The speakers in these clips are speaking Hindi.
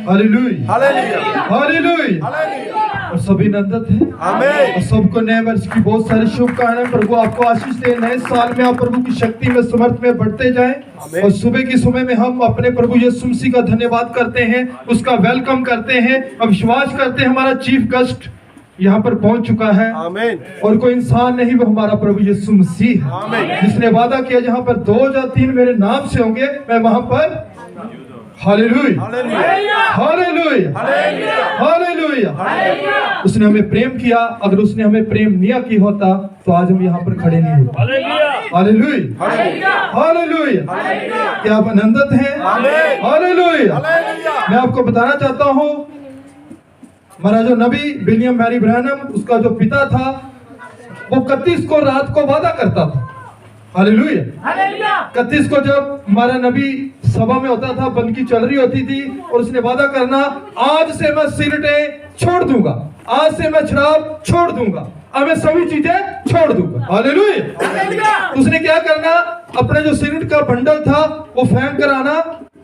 Hallelujah hallelujah. और सभी नंदत हैं और सबको नए वर्ष की बहुत सारी शुभकामनाएं। प्रभु आपको आशीष दे, नए साल में आप प्रभु की शक्ति में समर्थ में बढ़ते जाएं। और सुबह की समय में हम अपने प्रभु यीशु मसीह का धन्यवाद करते हैं, उसका वेलकम करते हैं और विश्वास करते हैं हमारा चीफ गेस्ट यहाँ पर पहुंच चुका है। और कोई इंसान नहीं, वो हमारा प्रभु यीशु मसीह है, जिसने वादा किया जहाँ पर 2 या 3 मेरे नाम से होंगे मैं वहां पर। Hallelujah hallelujah hallelujah. उसने हमें प्रेम किया, अगर उसने हमें प्रेम नहीं किया होता तो आज हम यहाँ पर खड़े नहीं होते। Hallelujah hallelujah. क्या आप आनंदित हैं? हालेलुया। मैं आपको बताना चाहता हूँ, हमारा जो नबी विलियम मैरी ब्रैनम, उसका जो पिता था वो 31 को रात को वादा करता था। हालेलुया। 31 को जब हमारा नबी सभा में होता था, बंदगी चल रही होती थी और उसने वादा करना, आज से मैं सिगरेटें छोड़ दूंगा, आज से मैं शराब छोड़ दूंगा, अब मैं सभी चीजें छोड़ दूंगा। हालेलुया। उसने क्या करना, अपने जो सिगरेट का बंडल था वो फेंक कर आना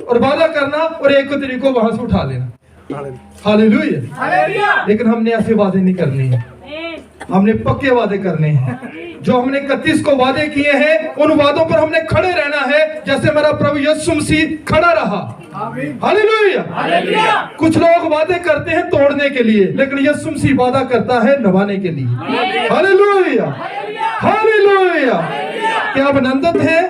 और वादा करना और 1 तारीख को वहां से उठा लेना। हालेलुया। लेकिन हमने ऐसे वादे नहीं करने हैं, हमने पक्के वादे करने हैं। जो हमने 31 को वादे किए हैं उन वादों पर हमने खड़े रहना है, जैसे हमारा प्रभु यीशु मसीह खड़ा रहा। हालेलुया। कुछ लोग वादे करते हैं तोड़ने के लिए, लेकिन यीशु मसीह वादा करता है निभाने के लिए। Hallelujah hallelujah. क्या आप आनंदित हैं?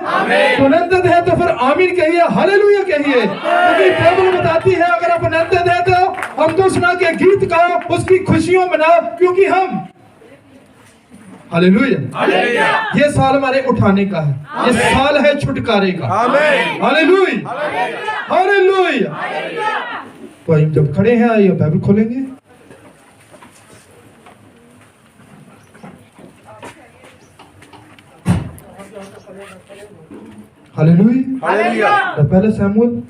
तो आनंदित है तो फिर आमीन कहिए, हालेलुया कहिए। क्योंकि बाइबल बताती है अगर आप आनंदित हैं तो हम तो सुना के गीत गाओ, उसकी खुशियों मनाओ, क्योंकि हम हालेलुया। ये साल हमारे उठाने का है, ये साल है छुटकारे का। Hallelujah hallelujah. तो हम जब खड़े हैं आइए बाइबल खोलेंगे। हालेलुया। तो पहले शमूएल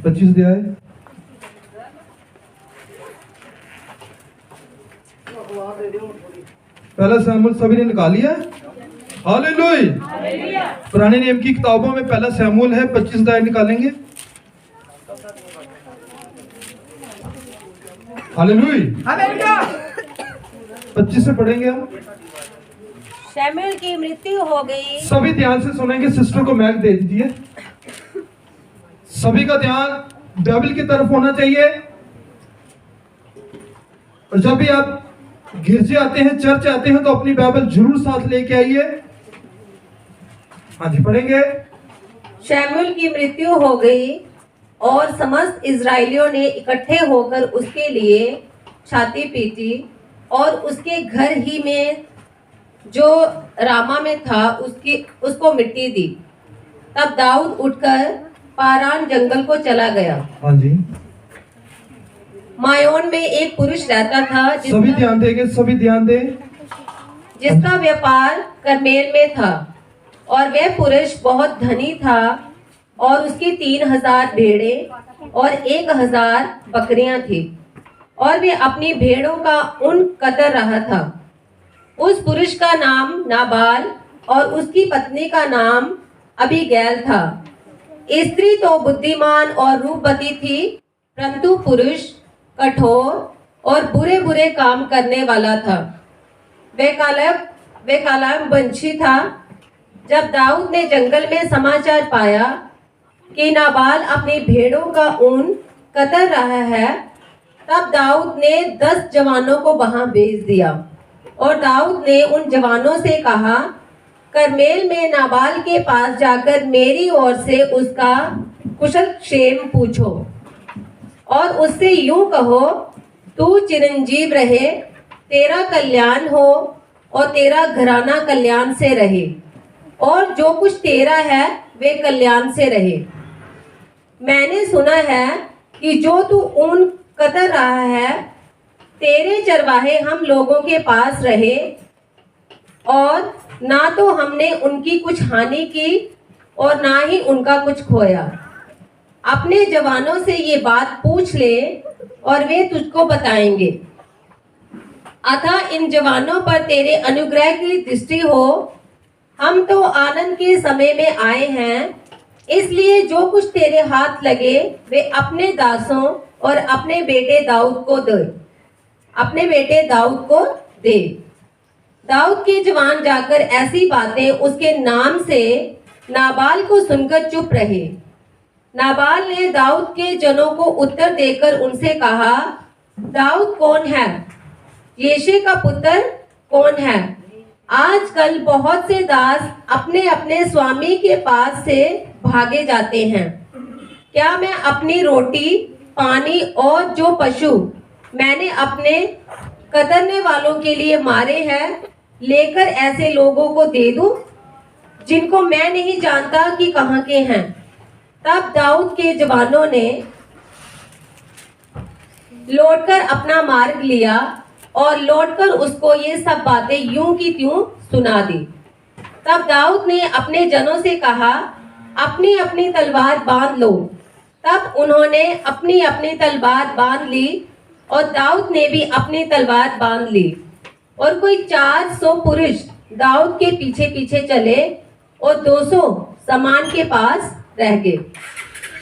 25 अध्याय, पहला शमूएल सभी ने निकाल लिया। हालेलुया। पुराने नियम की किताबों में पहला शमूएल है, 25 अध्याय निकालेंगे। हालेलुया। 25 से पढ़ेंगे हम। शमूएल की मृत्यु हो गई। सभी ध्यान से सुनेंगे, सिस्टर को मैक दे दीजिए। सभी का ध्यान बाइबल की तरफ होना चाहिए। और जब भी आप गिरजे आते हैं, चर्च आते हैं, तो अपनी बाइबल जरूर साथ लेके आइए। हाँ जी, पढ़ेंगे। शमूएल की मृत्यु हो गई और समस्त इजरायलियों ने इकट्ठे होकर उसके लिए छाती पीटी और उसके घर ही में जो रामा में था उसको मिट्टी दी। तब दाऊद उठकर पारान जंगल को चला गया। हाँ जी। मायोन में एक पुरुष रहता था सभी ध्यान देंगे, सभी ध्यान दें। जिसका व्यापार करमेल में था और वह पुरुष बहुत धनी था और उसकी 3000 भेड़ें और 1000 बकरियां थी और वे अपनी भेड़ों का ऊन कतर रहा था। उस पुरुष का नाम नाबाल और उसकी पत्नी का नाम अबीगैल था। स्त्री तो बुद्धिमान और रूपवती थी, परंतु पुरुष कठोर और बुरे बुरे काम करने वाला था। वे कालाम वंशी था। जब दाऊद ने जंगल में समाचार पाया कि नाबाल अपनी भेड़ों का ऊन कतर रहा है, तब दाऊद ने 10 जवानों को वहां भेज दिया और दाऊद ने उन जवानों से कहा, करमेल में नाबाल के पास जाकर मेरी ओर से उसका कुशल क्षेम पूछो और उससे यूं कहो, तू चिरंजीव रहे, तेरा कल्याण हो और तेरा घराना कल्याण से रहे और जो कुछ तेरा है वे कल्याण से रहे। मैंने सुना है कि जो तू ऊन कतर रहा है, तेरे चरवाहे हम लोगों के पास रहे और ना तो हमने उनकी कुछ हानि की और ना ही उनका कुछ खोया। अपने जवानों से ये बात पूछ ले और वे तुझको बताएंगे। अतः इन जवानों पर तेरे अनुग्रह की दृष्टि हो। हम तो आनंद के समय में आए हैं, इसलिए जो कुछ तेरे हाथ लगे वे अपने दासों और अपने बेटे दाऊद को दे। दाऊद के जवान जाकर ऐसी बातें उसके नाम से नाबाल को सुनकर चुप रहे। नाबाल ने दाऊद के जनों को उत्तर देकर उनसे कहा, दाऊद कौन है? येशे का पुत्र कौन है? आजकल बहुत से दास अपने अपने स्वामी के पास से भागे जाते हैं। क्या मैं अपनी रोटी, पानी और जो पशु मैंने अपने कतरने वालों के लिए मारे हैं लेकर ऐसे लोगों को दे दूं जिनको मैं नहीं जानता कि कहाँ के हैं? तब दाऊद के जवानों ने लौटकर अपना मार्ग लिया और लौटकर उसको ये सब बातें यूं की त्यों सुना दी। तब दाऊद ने अपने जनों से कहा, अपनी अपनी तलवार बांध लो। तब उन्होंने अपनी अपनी तलवार बांध ली और दाऊद ने भी अपनी तलवार बांध ली। और कोई 400 पुरुष दाऊद के पीछे पीछे चले और 200 सामान के पास रह गए।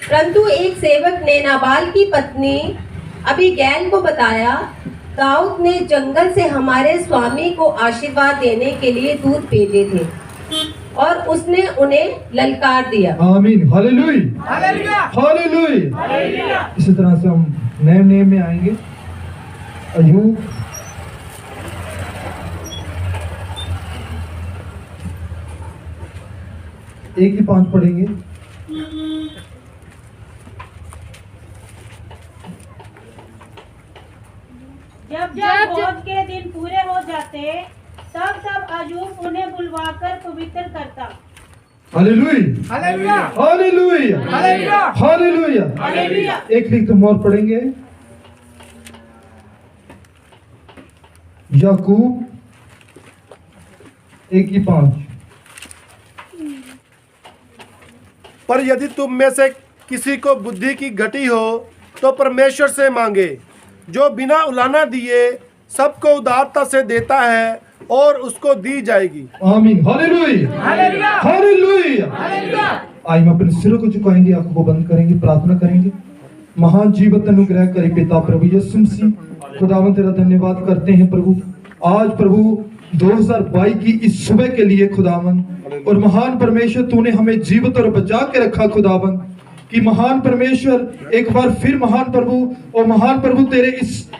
परंतु एक सेवक ने नाबाल की पत्नी अबीगैल को बताया, दाऊद ने जंगल से हमारे स्वामी को आशीर्वाद देने के लिए दूत भेजे थे और उसने उन्हें ललकार दिया। आमीन, हालेलुया, हालेलुया। इसी तरह से हम नए नेम में आएंगे। अय्यूब 1-5 पढ़ेंगे। जब भोज के दिन पूरे हो जाते तब अय्यूब उन्हें बुलवाकर पवित्र करता। Hallelujah, hallelujah, hallelujah, hallelujah. एक लिख तुम और पढ़ेंगे। याकूब 1-5। पर यदि तुम में से किसी को बुद्धि की घटी हो तो परमेश्वर से मांगे, जो बिना उलाना दिए सबको उदारता से देता है और उसको दी जाएगी। आमीन, हालेलुया, हालेलुया, हालेलुया। आज हम अपने सिरों को झुकाएंगे, आंखों को बंद करेंगे, प्रार्थना करेंगे। महान जीवन अनुग्रह करे पिता प्रभु यीशु मसीह, खुदावंद तेरा धन्यवाद करते हैं प्रभु। आज प्रभु 2022 की इस सुबह के लिए खुदावंद, और महान परमेश्वर तूने हमें जीवित और बचा के रखा खुदावंद, कि महान परमेश्वर एक बार फिर महान प्रभु और महान प्रभु तेरे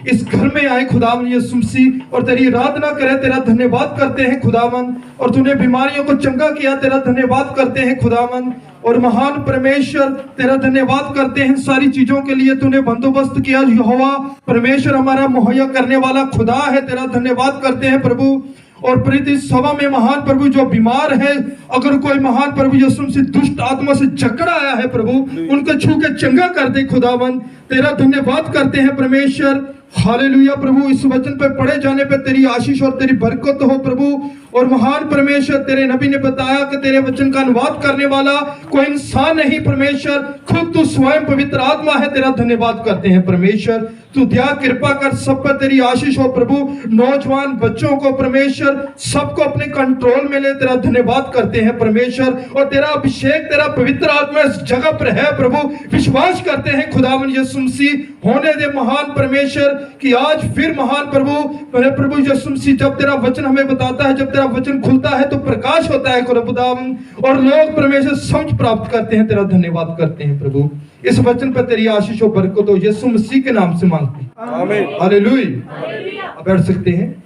इस घर में आए खुदावंद यीशु मसीह, और तेरी आराधना करे, तेरा धन्यवाद करते हैं खुदावंद। और तूने बीमारियों को चंगा किया, तेरा धन्यवाद करते हैं खुदावंद। और महान परमेश्वर तेरा धन्यवाद करते हैं सारी चीजों के लिए तूने बंदोबस्त किया। यहोवा परमेश्वर हमारा मुहैया करने वाला खुदा है, तेरा धन्यवाद करते हैं प्रभु। और प्रीति सभा में महान प्रभु जो बीमार है, अगर कोई महान प्रभु यीशु मसीह दुष्ट आत्मा से जकड़ आया है प्रभु, उनको छू के चंगा कर दे खुदावंद, तेरा धन्यवाद करते हैं परमेश्वर। हालेलुया प्रभु, इस वचन पे पढ़े जाने पे तेरी आशीष और तेरी बरकत हो प्रभु। और महान परमेश्वर तेरे नबी ने बताया कि तेरे वचन का अनुवाद करने वाला कोई इंसान नहीं परमेश्वर, खुद तू स्वयं पवित्र आत्मा है, तेरा धन्यवाद करते हैं परमेश्वर। तू दया कृपा कर, सब पर तेरी आशीष हो प्रभु। नौजवान बच्चों को परमेश्वर सबको अपने कंट्रोल में ले, तेरा धन्यवाद करते हैं परमेश्वर। और तेरा अभिषेक, तेरा पवित्र आत्मा इस जगह पर है प्रभु। विश्वास करते हैं खुदावंद यीशु मसीह, होने दे महान परमेश्वर कि आज फिर महान प्रभु यीशु मसीह, जब तेरा वचन हमें बताता है, जब तेरा वचन खुलता है तो प्रकाश होता है खुदावंद, और लोग परमेश्वर समझ प्राप्त करते हैं, तेरा धन्यवाद करते हैं प्रभु। इस वचन पर तेरी आशीष और बरकत हो, यीशु मसीह के नाम से मांगते हैं, आमीन, हालेलुया। अब बैठ सकते हैं।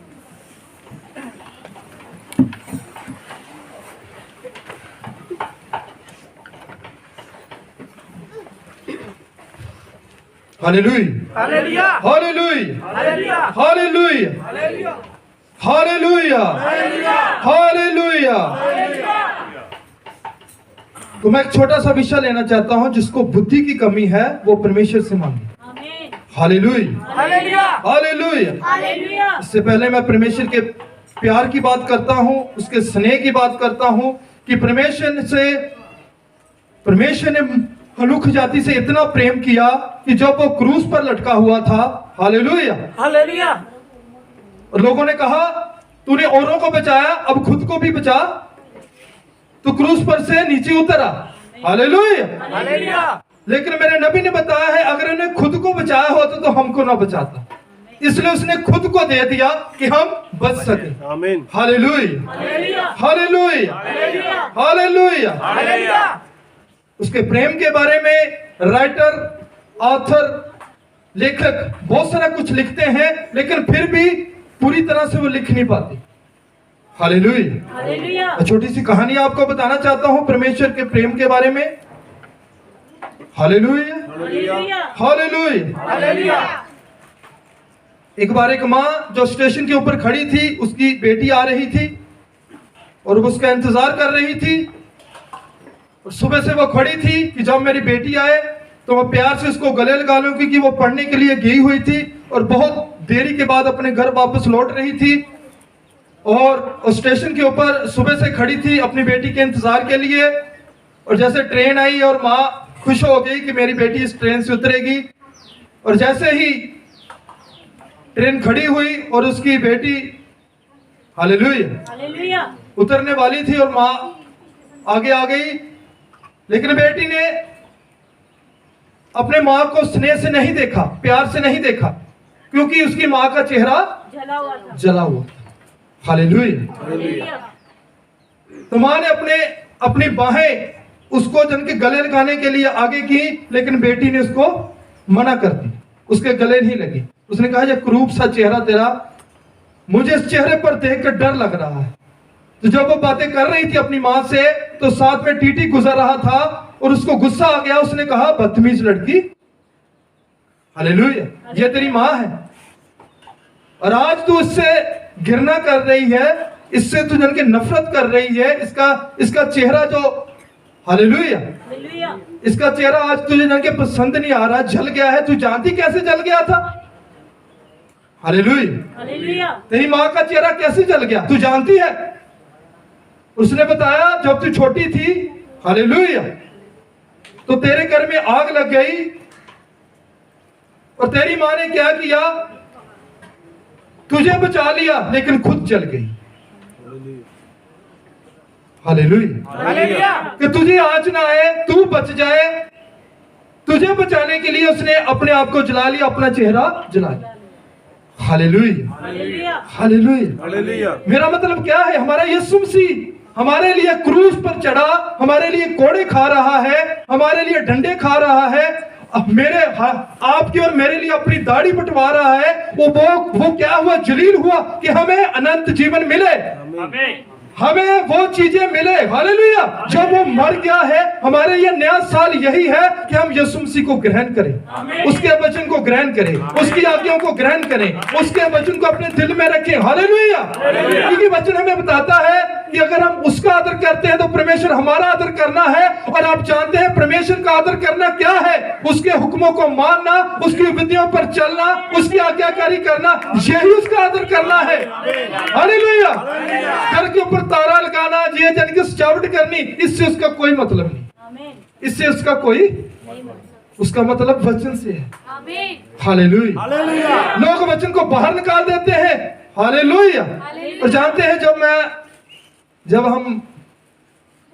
Hallelujah, hallelujah, hallelujah, hallelujah, hallelujah, hallelujah. तो मैं एक छोटा सा विषय लेना चाहता हूं, जिसको बुद्धि की कमी है वो परमेश्वर से मांगे। Hallelujah, hallelujah. इससे पहले मैं परमेश्वर के प्यार की बात करता हूं, उसके स्नेह की बात करता हूं, कि परमेश्वर ने हलूख जाति से इतना प्रेम किया कि जब वो क्रूस पर लटका हुआ था, हालेलुया, हालेलुया, और लोगों ने कहा तूने औरों को बचाया, अब खुद को भी बचा। तो क्रूस पर से नीचे उतरा, हालेलुया। लेकिन मेरे नबी ने बताया है अगर उन्हें खुद को बचाया होता तो हमको ना बचाता, इसलिए उसने खुद को दे दिया कि हम बच सके। आमीन। Hallelujah, hallelujah, hallelujah. उसके प्रेम के बारे में राइटर, ऑथर, लेखक बहुत सारा कुछ लिखते हैं, लेकिन फिर भी पूरी तरह से वो लिख नहीं पाते। हालेलुया। छोटी सी कहानी आपको बताना चाहता हूं परमेश्वर के प्रेम के बारे में। Hallelujah, hallelujah. एक बार एक माँ जो स्टेशन के ऊपर खड़ी थी, उसकी बेटी आ रही थी और वो उसका इंतजार कर रही थी। और सुबह से वो खड़ी थी कि जब मेरी बेटी आए तो मैं प्यार से उसको गले लगा लूं, क्योंकि वो पढ़ने के लिए गई हुई थी और बहुत देरी के बाद अपने घर वापस लौट रही थी। और स्टेशन के ऊपर सुबह से खड़ी थी अपनी बेटी के इंतजार के लिए। और जैसे ट्रेन आई और माँ खुश हो गई कि मेरी बेटी इस ट्रेन से उतरेगी, और जैसे ही ट्रेन खड़ी हुई और उसकी बेटी हालेलुया उतरने वाली थी और माँ आगे आ गई, लेकिन बेटी ने अपने माँ को स्नेह से नहीं देखा, प्यार से नहीं देखा, क्योंकि उसकी माँ का चेहरा जला हुआ था। हालेलुया। तो माँ ने अपनी बाहें उसको जन के गले लगाने के लिए आगे की, लेकिन बेटी ने उसको मना कर दी, उसके गले नहीं लगी। उसने कहा ये क्रूप सा चेहरा तेरा, मुझे इस चेहरे पर देखकर डर लग रहा है। तो जब वो बातें कर रही थी अपनी माँ से, तो साथ में टीटी गुजर रहा था और उसको गुस्सा आ गया। उसने कहा बदतमीज लड़की, हालेलुया, ये तेरी माँ है और आज तू इससे घृणा कर रही है, इससे तू जन के नफरत कर रही है। इसका चेहरा जो हालेलुया, इसका चेहरा आज तुझे जन के पसंद नहीं आ रहा, जल गया है। तू जानती कैसे जल गया था? हालेलुया। तेरी माँ का चेहरा कैसे जल गया तू जानती है? उसने बताया जब तू छोटी थी, हालेलुया, तो तेरे घर में आग लग गई और तेरी माँ ने क्या किया, तुझे बचा लिया लेकिन खुद जल गई। हालेलुया। कि तुझे आंच ना आए, तू बच जाए, तुझे बचाने के लिए उसने अपने आप को जला लिया, अपना चेहरा जला लिया। Hallelujah, hallelujah. मेरा मतलब क्या है, हमारा यीशु मसीह हमारे लिए क्रूस पर चढ़ा, हमारे लिए कोड़े खा रहा है, हमारे लिए डंडे खा रहा है, आपके और मेरे लिए अपनी दाढ़ी बंटवा रहा है। वो क्या हुआ, जलील हुआ कि हमें अनंत जीवन मिले, हमें वो चीजें मिले। हालेलुया। जब वो मर गया है, हमारे लिए नया साल यही है कि हम यीशु मसीह को ग्रहण करें, उसके वचन को ग्रहण करें, उसकी आज्ञाओं को ग्रहण करें, उसके वचन को अपने दिल में रखें। हालेलुया। क्योंकि वचन हमें बताता है कि अगर हम उसका आदर करते हैं तो परमेश्वर हमारा आदर करना है। और आप जानते हैं परमेश्वर का आदर करना क्या है, उसके हुक्मों को मानना, उसकी विधियों पर चलना, उसकी आज्ञाकारी करना, यही उसका आदर करना है। हालेलुया। घर के ऊपर तारा लगाना, ये जन की सजावट करनी, इससे उसका कोई मतलब नहीं, इससे उसका कोई, उसका मतलब वचन से है। हालेलुया। लोग वचन को बाहर निकाल देते हैं। हालेलुया। और जानते हैं जब हम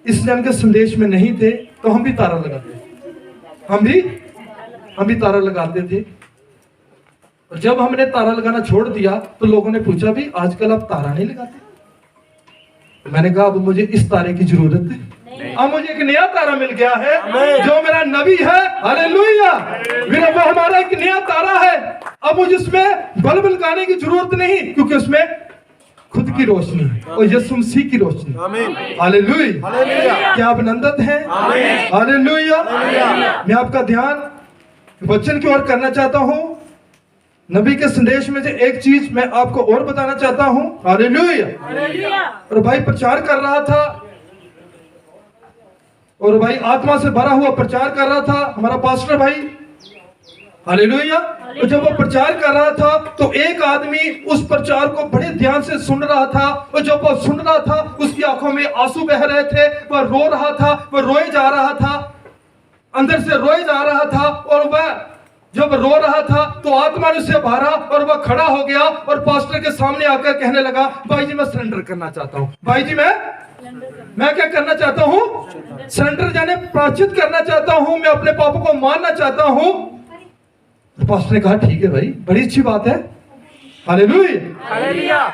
इस जन के संदेश में नहीं थे तो हम भी तारा लगाते थे, हम भी तारा लगाते थे। और जब हमने तारा लगाना छोड़ दिया तो लोगों ने पूछा भी आजकल आप तारा नहीं लगाते? तो मैंने कहा अब मुझे इस तारे की जरूरत है, अब मुझे एक नया तारा मिल गया है जो मेरा नबी है। हालेलुया। मेरा वो हमारा एक नया तारा है। अब मुझे उसमें बल्ब लगाने की जरूरत नहीं, क्योंकि उसमें खुद की रोशनी और यीशु मसीह की रोशनी। हालेलुया। क्या आप आनंदित हैं? हालेलुया। मैं आपका ध्यान वचन की ओर करना चाहता हूं। नबी के संदेश में से एक चीज मैं आपको और बताना चाहता हूं। हालेलुया। और भाई प्रचार कर रहा था, और भाई आत्मा से भरा हुआ प्रचार कर रहा था हमारा पास्टर भाई। हालेलुया। तो जब वो प्रचार कर रहा था तो एक आदमी उस प्रचार को बड़े ध्यान से सुन रहा था, और जब वो सुन रहा था उसकी आंखों में आंसू बह रहे थे, वह रो रहा था, वह रोए जा रहा था, अंदर से रोए जा रहा था। और वह जब रो रहा था तो आत्मा ने उसे भरा और वह खड़ा हो गया और पास्टर के सामने आकर कहने लगा, भाई जी मैं सरेंडर करना चाहता हूँ, भाई जी मैं क्या करना चाहता हूँ, सरेंडर जाने प्रायश्चित करना चाहता हूँ, मैं अपने पापों को मानना चाहता हूँ। तो पास्टर ने कहा ठीक है भाई, बड़ी अच्छी बात है, हालेलुया।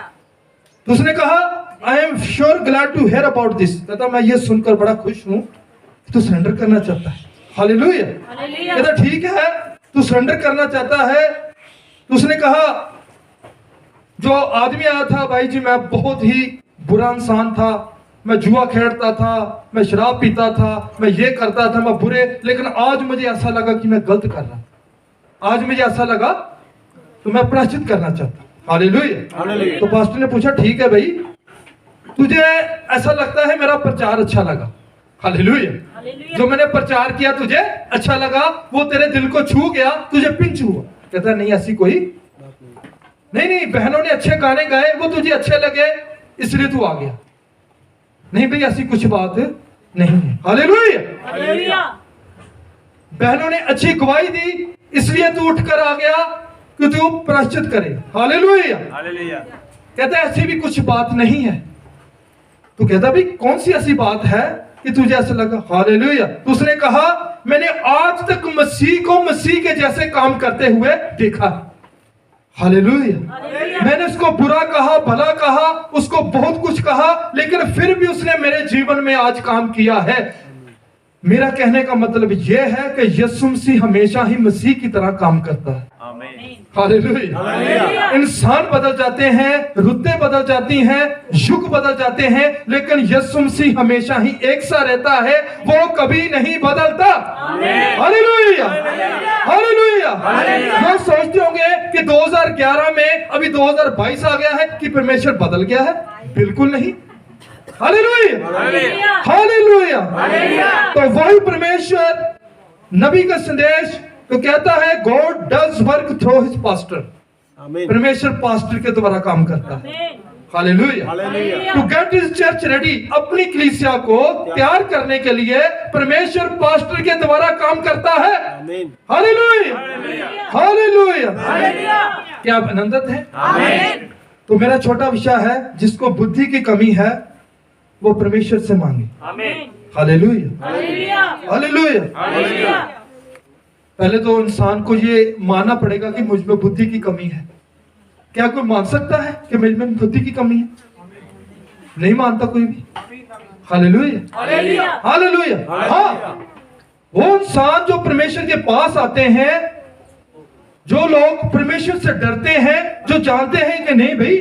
तो उसने कहा I am sure glad to hear about this, कहता मैं ये सुनकर बड़ा खुश हूँ तू सरेंडर करना चाहता है, हालेलुया। कहता ठीक है तू सरेंडर करना चाहता है। तो उसने कहा जो आदमी आया था, भाई जी मैं बहुत ही बुरा इंसान था, मैं जुआ खेलता था, मैं शराब पीता था, मैं ये करता था, मैं बुरे, लेकिन आज मुझे ऐसा लगा कि मैं गलत कर रहा, आज मुझे ऐसा लगा तो मैं प्रायश्चित करना चाहता हूं, हालेलुया। तो पास्टर ने पूछा ठीक है भाई, तुझे ऐसा लगता है मेरा प्रचार अच्छा लगा, हालेलुया, जो मैंने प्रचार किया तुझे अच्छा लगा, वो तेरे दिल को छू गया, तुझे पिंच हुआ। कहता नहीं ऐसी कोई नहीं, बहनों ने अच्छे गाने गाए, वो तुझे अच्छे लगे इसलिए तू आ गया, नहीं भाई ऐसी कुछ बात नहीं है, हालेलुया। बहनों ने अच्छी गवाही दी इसलिए तू उठकर आ गया कि तू प्रायश्चित करे, हालेलुया। कहता ऐसी भी कुछ बात नहीं है। तो कहता भाई कौन सी ऐसी बात है कि तुझे ऐसा लगा, हालेलुया। तो उसने कहा मैंने आज तक मसीह को मसीह के जैसे काम करते हुए देखा, हालेलुया। मैंने उसको बुरा कहा, भला कहा, उसको बहुत कुछ कहा, लेकिन फिर भी उसने मेरे जीवन में आज काम किया है। मेरा कहने का मतलब यह है कि यीशु मसीह हमेशा ही मसीह की तरह काम करता है, हालेलुया। इंसान बदल जाते हैं, रुतें बदल जाती हैं, युग बदल जाते हैं, लेकिन यीशु मसीह हमेशा ही एक सा रहता है, वो कभी नहीं बदलता, हालेलुया, हालेलुया। लोग सोचते होंगे कि 2011 में अभी 2022 आ गया है कि परमेश्वर बदल गया है, बिल्कुल नहीं, हालेलुया, हालेलुया। तो वही परमेश्वर नबी का संदेश तो कहता है God does work through his pastor, परमेश्वर पास्टर के द्वारा काम करता है, hallelujah. To get his church ready, अपनी कलीसिया को तैयार करने के लिए परमेश्वर पास्टर के द्वारा काम करता है, हालेलुया, हालेलुया। क्या आप आनंदित हैं? तो मेरा छोटा विषय है, जिसको बुद्धि की कमी है वो परमेश्वर से मांगे, हालेलुया, हालेलुया। पहले तो इंसान को ये मानना पड़ेगा कि मुझ में बुद्धि की कमी है। क्या कोई मान सकता है कि मुझ में बुद्धि की कमी है? नहीं मानता कोई भी, हालेलुया, हालेलुया। हाँ, वो इंसान जो परमेश्वर के पास आते हैं, जो लोग परमेश्वर से डरते हैं, जो जानते हैं कि नहीं भाई,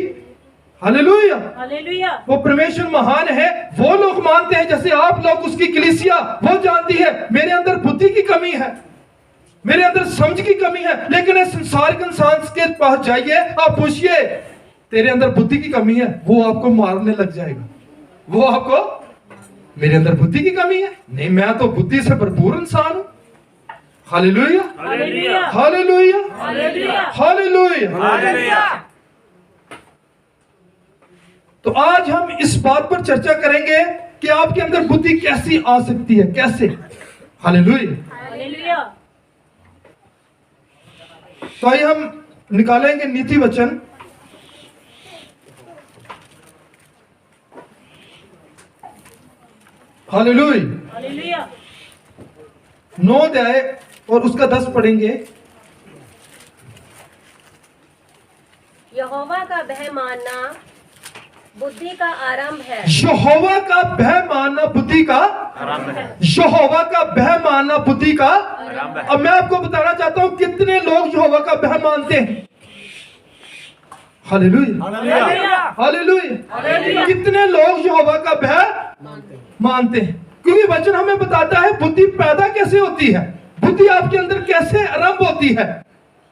हालेलुया, हालेलुया, वो परमेश्वर महान है, वो लोग मानते हैं, जैसे आप लोग उसकी कलीसिया वो जानती है मेरे अंदर बुद्धि की कमी है, मेरे अंदर समझ की कमी है, लेकिन इस संसार के इंसान के पास जाइए, आप पूछिए तेरे अंदर बुद्धि की कमी है, वो आपको मारने लग जाएगा, वो आपको मेरे अंदर बुद्धि की कमी है, नहीं मैं तो बुद्धि से भरपूर इंसान हूं, हालेलुया, हालेलुया, हालेलुया, हालेलुया। तो आज हम इस बात पर चर्चा करेंगे कि आपके अंदर बुद्धि कैसी आ सकती है, कैसे, हालेलुया। तो आइए हम निकालेंगे नीति वचन, हालेलुया, 9 अध्याय और उसका 10 पढ़ेंगे। यहोवा का भय मानना बुद्धि का आरंभ है, यहोवा का भय मानना बुद्धि का आरंभ है, यहोवा का भय मानना बुद्धि का आरंभ है। अब मैं आपको बताना चाहता हूं कितने लोग यहोवा का भय मानते हैं, हालेलुया, हालेलुया। कितने लोग यहोवा का भय मानते हैं, क्योंकि वचन हमें बताता है बुद्धि पैदा कैसे होती है, बुद्धि आपके अंदर कैसे आरंभ होती है।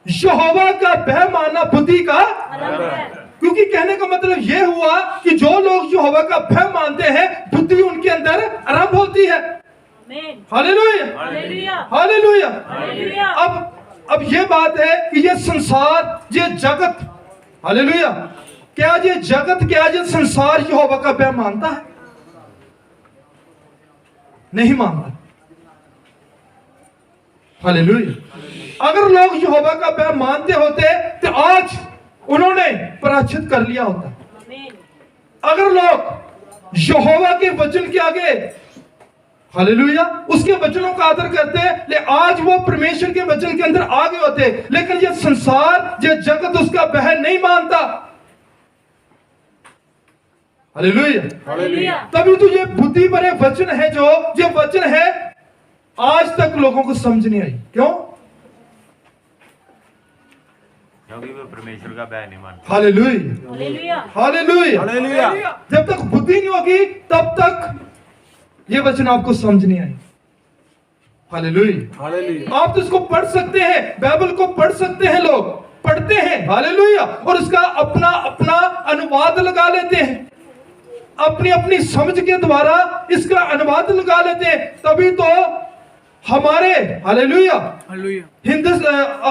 यहोवा का भय मानना बुद्धि का आरंभ है, क्योंकि कहने का मतलब यह हुआ कि जो लोग यहोवा का भय मानते हैं, बुद्धि उनके अंदर आरंभ होती है, हालेलुया, हालेलुया, हालेलुया। अब ये बात है कि ये संसार, ये जगत, हालेलुया, क्या ये जगत, क्या ये संसार यहोवा का भय मानता है? नहीं मानता, हालेलुया। अगर लोग यहोवा का भय मानते होते तो आज उन्होंने प्रायश्चित कर लिया होता। आमीन। अगर लोग यहोवा के वचन के आगे, हालेलुया, उसके वचनों का आदर करते ले आज वो परमेश्वर के वचन के अंदर आगे होते। लेकिन ये संसार, ये जगत उसका भय नहीं मानता। Hallelujah, hallelujah. तभी तो ये बुद्धि भरे वचन है, जो ये वचन है आज तक लोगों को समझ नहीं आई। क्यों? क्योंकि वो परमेश्वर का भय नहीं मानते। Hallelujah, hallelujah. Hallelujah, hallelujah. जब तक बुद्धि नहीं होगी तब तक ये वचन आपको समझ नहीं आई। Hallelujah, hallelujah. आप तो इसको पढ़ सकते हैं, बाइबल को पढ़ सकते हैं, लोग पढ़ते हैं, हालेलुया, और उसका अपना अपना अनुवाद लगा लेते हैं, अपनी अपनी समझ के द्वारा इसका अनुवाद लगा लेते हैं। तभी तो हमारे, हालेलुया, हिंदू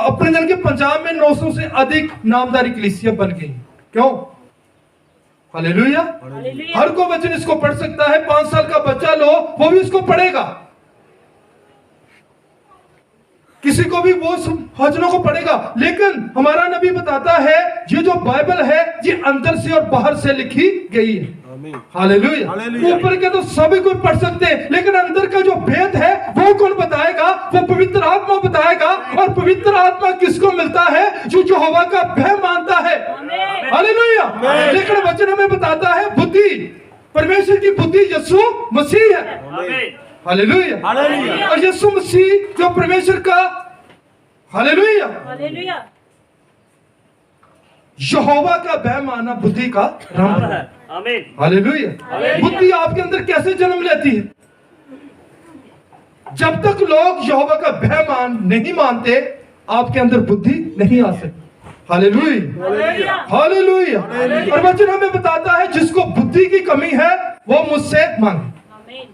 अपने जन के पंजाब में 900 से अधिक नामदारी कलीसिया बन गई। क्यों? Hallelujah, hallelujah. हर को वचन इसको पढ़ सकता है। 5 साल का बच्चा लो, वो भी इसको पढ़ेगा, किसी को भी वो वचनों को पढ़ेगा। लेकिन हमारा नबी बताता है ये जो बाइबल है ये अंदर से और बाहर से लिखी गई है। Hallelujah, hallelujah. ऊपर के तो सभी कोई पढ़ सकते हैं, लेकिन अंदर का जो भेद है वो कौन बताएगा? वो पवित्र आत्मा बताएगा। और पवित्र आत्मा किसको मिलता है? जो यहोवा का भय मानता है। हालेलुया। लेकिन वचन हमें बताता है बुद्धि, परमेश्वर की बुद्धि यीशु मसीह है। Hallelujah, hallelujah. और यीशु मसीह जो परमेश्वर का, हालेलुया, हालेलुया। यहोवा का भय मानना बुद्धि का रंग है। आमीन। हालेलुया। बुद्धि आपके अंदर कैसे जन्म लेती है? जब तक लोग यहोवा का भय नहीं मानते, आपके अंदर बुद्धि नहीं आ सकती। Hallelujah, hallelujah. और वचन हमें बताता है जिसको बुद्धि की कमी है वो मुझसे मांगे। आमीन।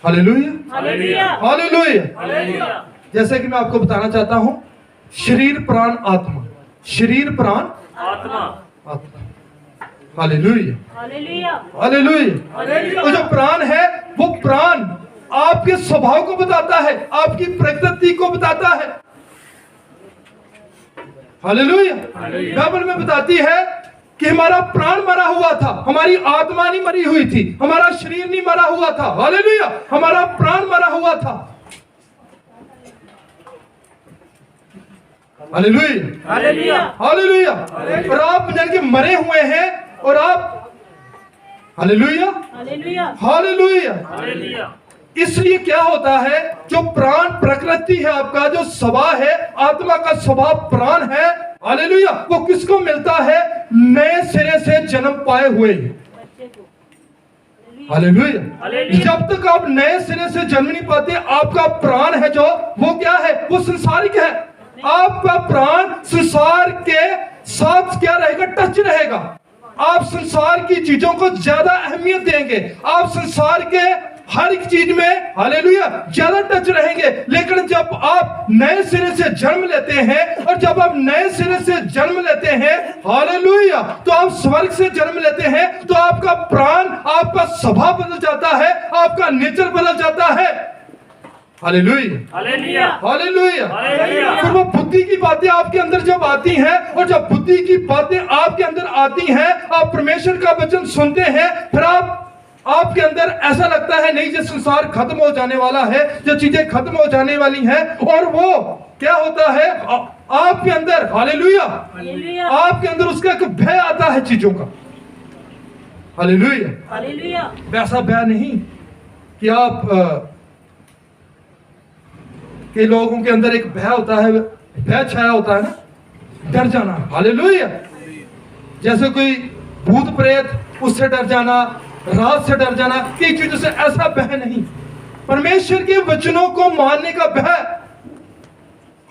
Hallelujah, hallelujah. हालेलुया। जैसे कि मैं आपको बताना चाहता हूं, शरीर प्राण आत्मा, शरीर प्राण आत्मा। आत्मा। Hallelujah, hallelujah. हालेलुया। वो जो प्राण है वो प्राण आपके स्वभाव को बताता है, आपकी प्रकृति को बताता है। हालेलुया। बाइबल में बताती है कि हमारा प्राण मरा हुआ था, हमारी आत्मा नहीं मरी हुई थी, हमारा शरीर नहीं मरा हुआ था। हालेलुया, हमारा प्राण मरा हुआ था। Hallelujah, hallelujah. हालेलुया। और आप जन के मरे हुए हैं और आप, हालेलुया, हालेलुया। हालेलुया। हालेलुया। इसलिए क्या होता है, जो प्राण प्रकृति है, आपका जो स्वभाव है, आत्मा का स्वभाव प्राण है, हालेलुया, वो किसको मिलता है? नए सिरे से जन्म पाए हुए। बच्चे को। हालेलुया। हालेलुया। जब तक आप नए सिरे से जन्म नहीं पाते, आपका प्राण है जो, वो क्या है? वो संसारिक है। आपका प्राण संसार के साथ क्या रहेगा? टच रहेगा। आप संसार की चीजों को ज्यादा अहमियत देंगे, आप संसार के हर एक चीज में, हालेलुया, ज्यादा टच रहेंगे। लेकिन जब आप नए सिरे से जन्म लेते हैं, और जब आप नए सिरे से जन्म लेते हैं, हालेलुया, तो आप स्वर्ग से जन्म लेते हैं, तो आपका प्राण, आपका स्वभाव बदल जाता है, आपका नेचर बदल जाता है। Hallelujah, hallelujah. हालेलुया। हालेलुया। फिर वो बुद्धि की बातें आपके अंदर जब आती हैं, और जब बुद्धि की बातें आपके अंदर आती हैं, आप परमेश्वर का वचन सुनते हैं, फिर आपके अंदर ऐसा लगता है नहीं, ये संसार खत्म हो जाने वाला है, जो चीजें खत्म हो जाने वाली हैं। और वो क्या होता है आपके अंदर? Hallelujah, hallelujah. आपके अंदर उसका एक भय आता है चीजों का। हालेलुया। हालेलुया। वैसा भय नहीं कि आप के लोगों के अंदर एक भय होता है, भय छाया होता है ना, डर जाना। हालेलुया। जैसे कोई भूत प्रेत, उससे डर जाना, रात से डर जाना, कई चीजों से, ऐसा भय नहीं। परमेश्वर के वचनों को मानने का भय।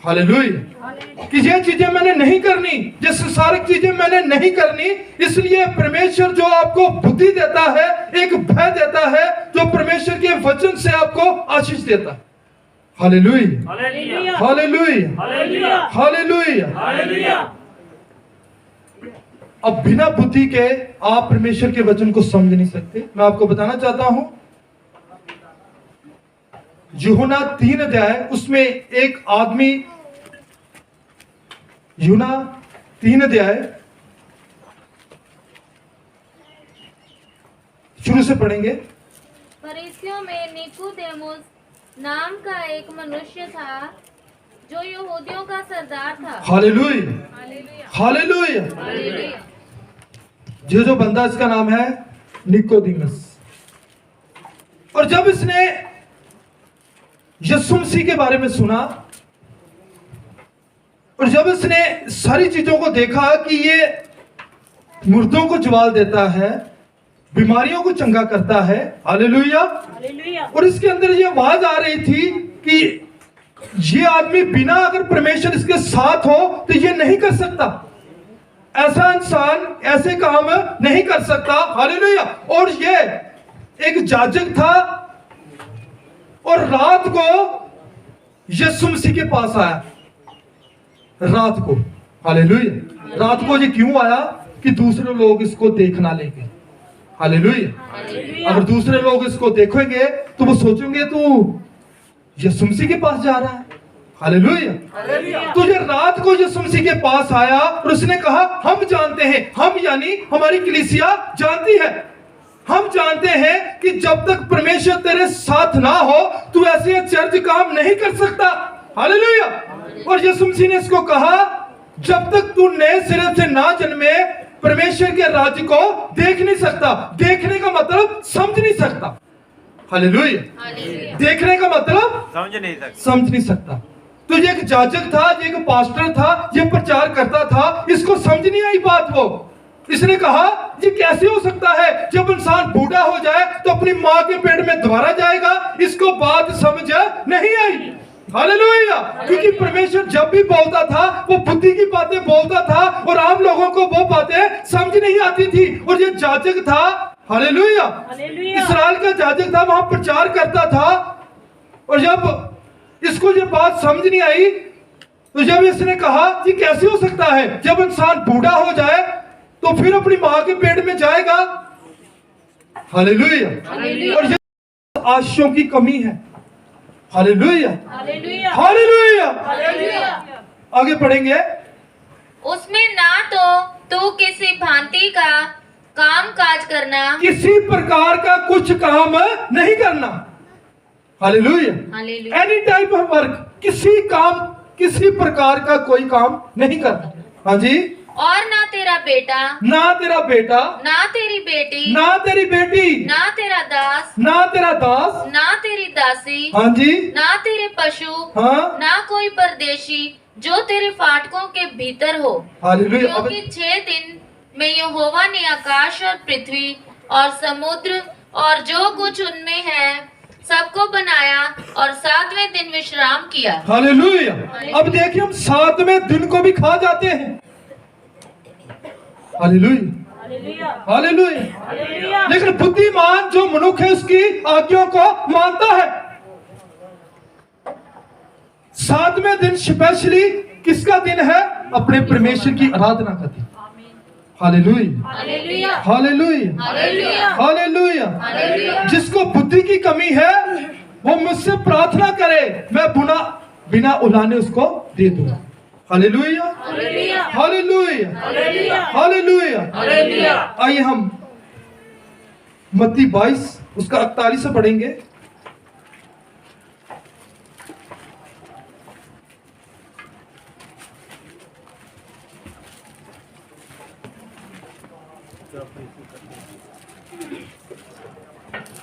हालेलुया। कि ये चीजें मैंने नहीं करनी, ये संसारिक चीजें मैंने नहीं करनी। इसलिए परमेश्वर जो आपको बुद्धि देता है, एक भय देता है, जो परमेश्वर के वचन से आपको आशीष देता है। Hallelujah, hallelujah. Hallelujah, hallelujah. Hallelujah. Hallelujah. अब बिना बुद्धि के आप परमेश्वर के वचन को समझ नहीं सकते। मैं आपको बताना चाहता हूं, यूहन्ना 3 अध्याय, उसमें एक आदमी यूना 3 अध्याय शुरू से पढ़ेंगे। फरीसियों में निकोदेमुस नाम का एक मनुष्य था जो यहूदियों का सरदार था। Hallelujah, hallelujah. हालेलुया। जो बंदा, इसका नाम है निकोदेमुस। और जब इसने यीशु मसीह के बारे में सुना और जब इसने सारी चीजों को देखा कि ये मुर्दों को जवाल देता है, बीमारियों को चंगा करता है, हालेलुया, हालेलुया। और इसके अंदर ये आवाज आ रही थी कि ये आदमी बिना अगर परमेश्वर इसके साथ हो तो ये नहीं कर सकता, ऐसा इंसान ऐसे काम नहीं कर सकता, हालेलुया। और ये एक याजक था और रात को यीशु मसीह के पास आया, रात को, हालेलुया। रात को ये क्यों आया? कि दूसरे लोग इसको देखना लेंगे, हालेलुया। अगर दूसरे लोग इसको देखेंगे तो वो सोचेंगे तू यीशु मसीह के पास जा रहा है, हालेलुया। तो ये रात को यीशु मसीह के पास आया और उसने कहा, हम जानते हैं, हम यानी हमारी कलीसिया जानती है, हम जानते हैं कि जब तक परमेश्वर तेरे साथ ना हो तू ऐसे चर्च काम नहीं कर सकता, हालेलुया। और यीशु मसीह ने इसको कहा, जब तक तू नए सिरे से ना जन्मे परमेश्वर के राज्य को देख नहीं सकता। देखने का मतलब समझ नहीं सकता, हालेलुया। देखने का मतलब समझ नहीं सकता। तो ये एक याजक था, ये एक पास्टर था, ये प्रचार करता था, इसको समझ नहीं आई बात। वो इसने कहा, ये कैसे हो सकता है? जब इंसान बूढ़ा हो जाए तो अपनी माँ के पेट में दोबारा जाएगा। इसको बात समझ नहीं आई, हालेलुया। क्योंकि परमेश्वर जब भी बोलता था वो बुद्धि की बातें बोलता था और आम लोगों को वो बातें समझ नहीं आती थी। और ये याजक था, हालेलुया, इस्राएल का याजक था, वहां प्रचार करता था। और जब इसको ये बात समझ नहीं आई तो जब इसने कहा, ये कैसे हो सकता है? जब इंसान बूढ़ा हो जाए तो फिर अपनी माँ के पेट में जाएगा, हालेलुया। और ये आशीषों की कमी है, हालेलुया, हालेलुया। हालेलुया। हालेलुया। आगे पढ़ेंगे। उसमें ना तो तू किसी भांति का काम काज करना, किसी प्रकार का कुछ काम नहीं करना, hallelujah. Hallelujah. Any type of work, किसी काम, किसी प्रकार का कोई काम नहीं करना। हाँ जी। और ना तेरा बेटा, ना तेरा बेटा, ना तेरी बेटी, ना तेरी बेटी, ना तेरा दास, ना तेरा दास, ना तेरी दासी, हाँ जी, ना तेरे पशु, हाँ, ना कोई परदेशी जो तेरे फाटकों के भीतर हो। हालेलुया। अब क्योंकि 6 दिन में यहोवा ने आकाश और पृथ्वी और समुद्र और जो कुछ उनमें है सबको बनाया और 7वें दिन विश्राम किया। हालेलुया। अब देखिए, हम 7वें दिन को भी खा जाते हैं, हालेलुया, हालेलुया। हालेलुया। हालेलुया। लेकिन बुद्धिमान जो मनुष्य है उसकी आज्ञाओं को मानता है। 7वें दिन स्पेशली किसका दिन है? अपने परमेश्वर की आराधना का दिन, hallelujah, hallelujah. Hallelujah, hallelujah. Hallelujah. Hallelujah. जिसको बुद्धि की कमी है वो मुझसे प्रार्थना करे, मैं बिना उलाने उसको दे दूंगा, hallelujah, hallelujah. Hallelujah, hallelujah. Hallelujah. Hallelujah. आइए हम मत्ती 22 उसका 41 से पढ़ेंगे।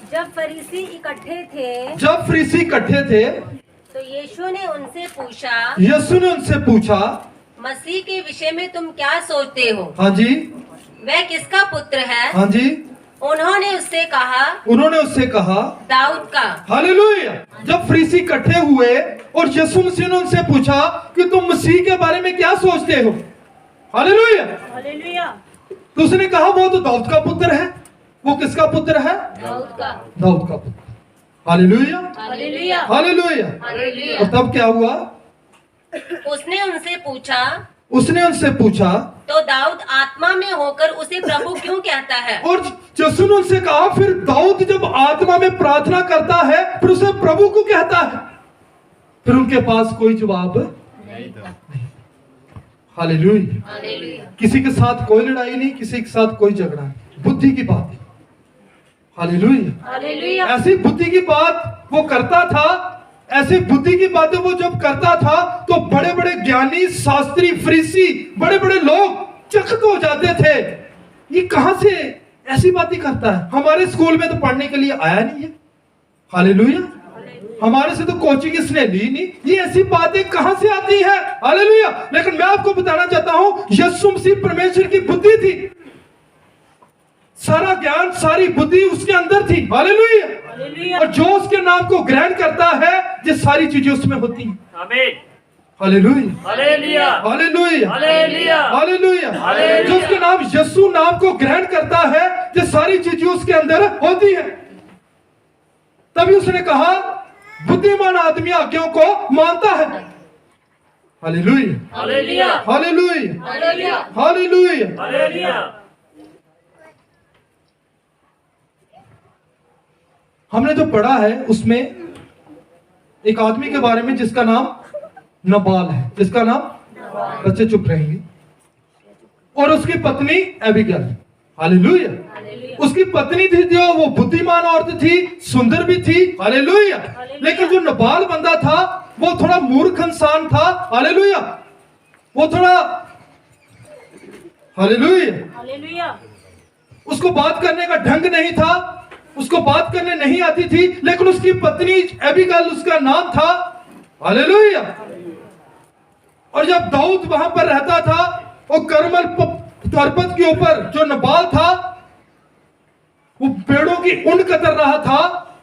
जब फरीसी इकट्ठे थे तो यीशु ने उनसे पूछा, मसीह के विषय में तुम क्या सोचते हो? हाँ जी, वह किसका पुत्र है? हाँ जी। उन्होंने उससे कहा, दाऊद का। हालेलुया। जब फरीसी इकट्ठे हुए और यीशु मसीह ने उनसे पूछा कि तुम मसीह के बारे में क्या सोचते हो, हालेलुया, हालेलुया। तो उसने कहा वो तो दाऊद का पुत्र है। वो किसका पुत्र है? दाऊद का। दाऊद का पुत्र, हालेलुया, हालेलुया। हालेलुया। और तब क्या हुआ? उसने उनसे पूछा, तो दाऊद आत्मा में होकर उसे प्रभु क्यों कहता है? और यीशु ने उनसे कहा, फिर दाऊद जब आत्मा में प्रार्थना करता है फिर उसे प्रभु को कहता है। फिर उनके पास कोई जवाब नहीं था, हालेलुया। हालेलुया। किसी के साथ कोई लड़ाई नहीं, किसी के साथ कोई झगड़ा नहीं, बुद्धि की बात है। हालेलुया। हालेलुया। ऐसी बुद्धि की बात वो करता था, ऐसी बुद्धि की बातें वो जब करता था तो बड़े बड़े ज्ञानी, शास्त्री, फरीसी, बड़े बड़े लोग चकित हो जाते थे। ये कहां से ऐसी बातें करता है? हमारे स्कूल में तो पढ़ने के लिए आया नहीं है। हालेलुया। हमारे से तो कोचिंग इसने ली नहीं, ये ऐसी बातें कहां से आती है? हालेलुया। लेकिन मैं आपको बताना चाहता हूं, यीशु मसीह परमेश्वर की बुद्धि थी, सारा ज्ञान, सारी बुद्धि उसके अंदर थी। हालेलुया। हालेलुया। और जो उसके नाम को ग्रहण करता है, ये सारी चीजें उसमें होती हैं। आमीन। Hallelujah. Hallelujah. Hallelujah. Hallelujah. Hallelujah. Hallelujah. जो उसके नाम यीशु नाम को ग्रहण करता है, ये सारी चीजें उसके अंदर होती है। तभी उसने कहा, बुद्धिमान आदमी आज्ञाओं को मानता है। Hallelujah. Hallelujah. Hallelujah. Hallelujah. Hallelujah. Hallelujah. हमने जो पढ़ा है उसमें एक आदमी के बारे में जिसका नाम नबाल है, जिसका नाम, बच्चे चुप रहेंगे, और उसकी पत्नी एबिगैल। हालेलुया। उसकी पत्नी थी जो वो बुद्धिमान औरत थी, सुंदर भी थी। हालेलुया। लेकिन जो नबाल बंदा था वो थोड़ा मूर्ख इंसान था। हालेलुया। वो थोड़ा, हालेलुया, हालेलुया। उसको बात करने का ढंग नहीं था, उसको बात करने नहीं आती थी। लेकिन उसकी पत्नी एबिगैल उसका नाम था। हालेलुया। और जब दाऊद वहां पर रहता था, वो करमल पर्वत के ऊपर जो नबाल था वो पेड़ों की ऊन कतर रहा था,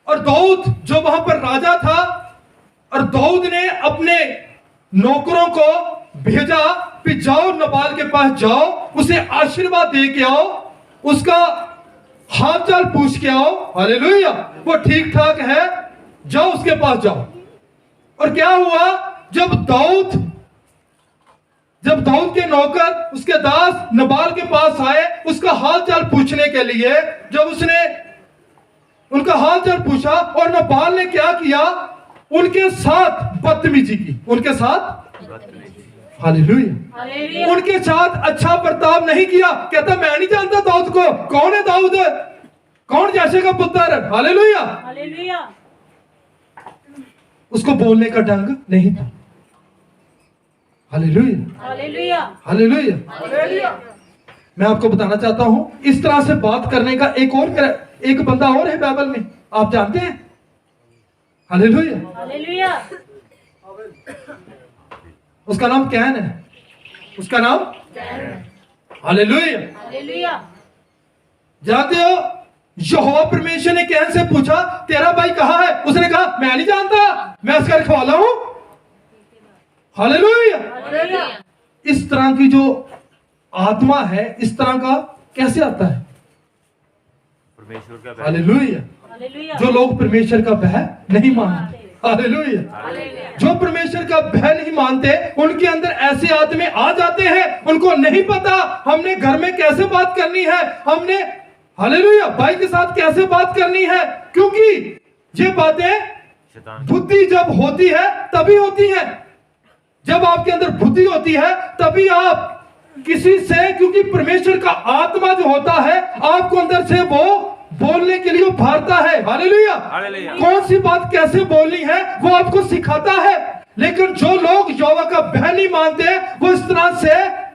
और दाऊद जो वहां पर राजा था, और दाऊद ने अपने नौकरों को भेजा कि जाओ नबाल के पास जाओ, उसे आशीर्वाद दे के आओ, उसका हाल चाल पूछ के आओ। हालेलुया। वो ठीक ठाक है, जाओ उसके पास जाओ। और क्या हुआ, जब दाऊद के नौकर, उसके दास नबाल के पास आए उसका हाल चाल पूछने के लिए, जब उसने उनका हाल चाल पूछा, और नबाल ने क्या किया, उनके साथ बदतमीजी की, उनके साथ, हालेलुया, हालेलुया। उनके साथ अच्छा बर्ताव नहीं किया। कहता, मैं नहीं जानता दाऊद को, कौन है दाऊद, कौन जैसे का पुत्र। हालेलुया। हालेलुया। उसको बोलने का ढंग नहीं था। हालेलुया। हालेलुया। हालेलुया। मैं आपको बताना चाहता हूं, इस तरह से बात करने का एक बंदा और है बाइबल में, आप जानते हैं? हालेलुया। हालेलुया। उसका नाम कैन है, उसका नाम, हालेलुया। हालेलुया। जानते हो, यहोवा परमेश्वर ने कैन से पूछा, तेरा भाई कहाँ है? उसने कहा, मैं नहीं जानता, मैं इसका रखवाला हूं। हालेलुया। हालेलुया। इस तरह की जो आत्मा है, इस तरह का कैसे आता है? परमेश्वर का बैर। हालेलुया। हालेलुया। जो लोग परमेश्वर का भय नहीं मानते। हालेलुया। जो परमेश्वर का भय नहीं मानते, उनके अंदर ऐसे आत्मे आ जाते हैं, उनको नहीं पता हमने घर में कैसे बात करनी है, हमने, हालेलुया, भाई के साथ कैसे बात करनी है, क्योंकि ये बातें शैतान। बुद्धि जब होती है तभी होती है। जब आपके अंदर बुद्धि होती है तभी आप किसी से, क्योंकि परमेश्वर का आत्मा जो होता है आपको अंदर से वो बोलने के लिए उभारता है। हालेलुया। हालेलुया। कौन सी बात कैसे बोलनी है वो आपको सिखाता है। लेकिन जो लोग यहोवा का भय नहीं मानते, वो इस तरह से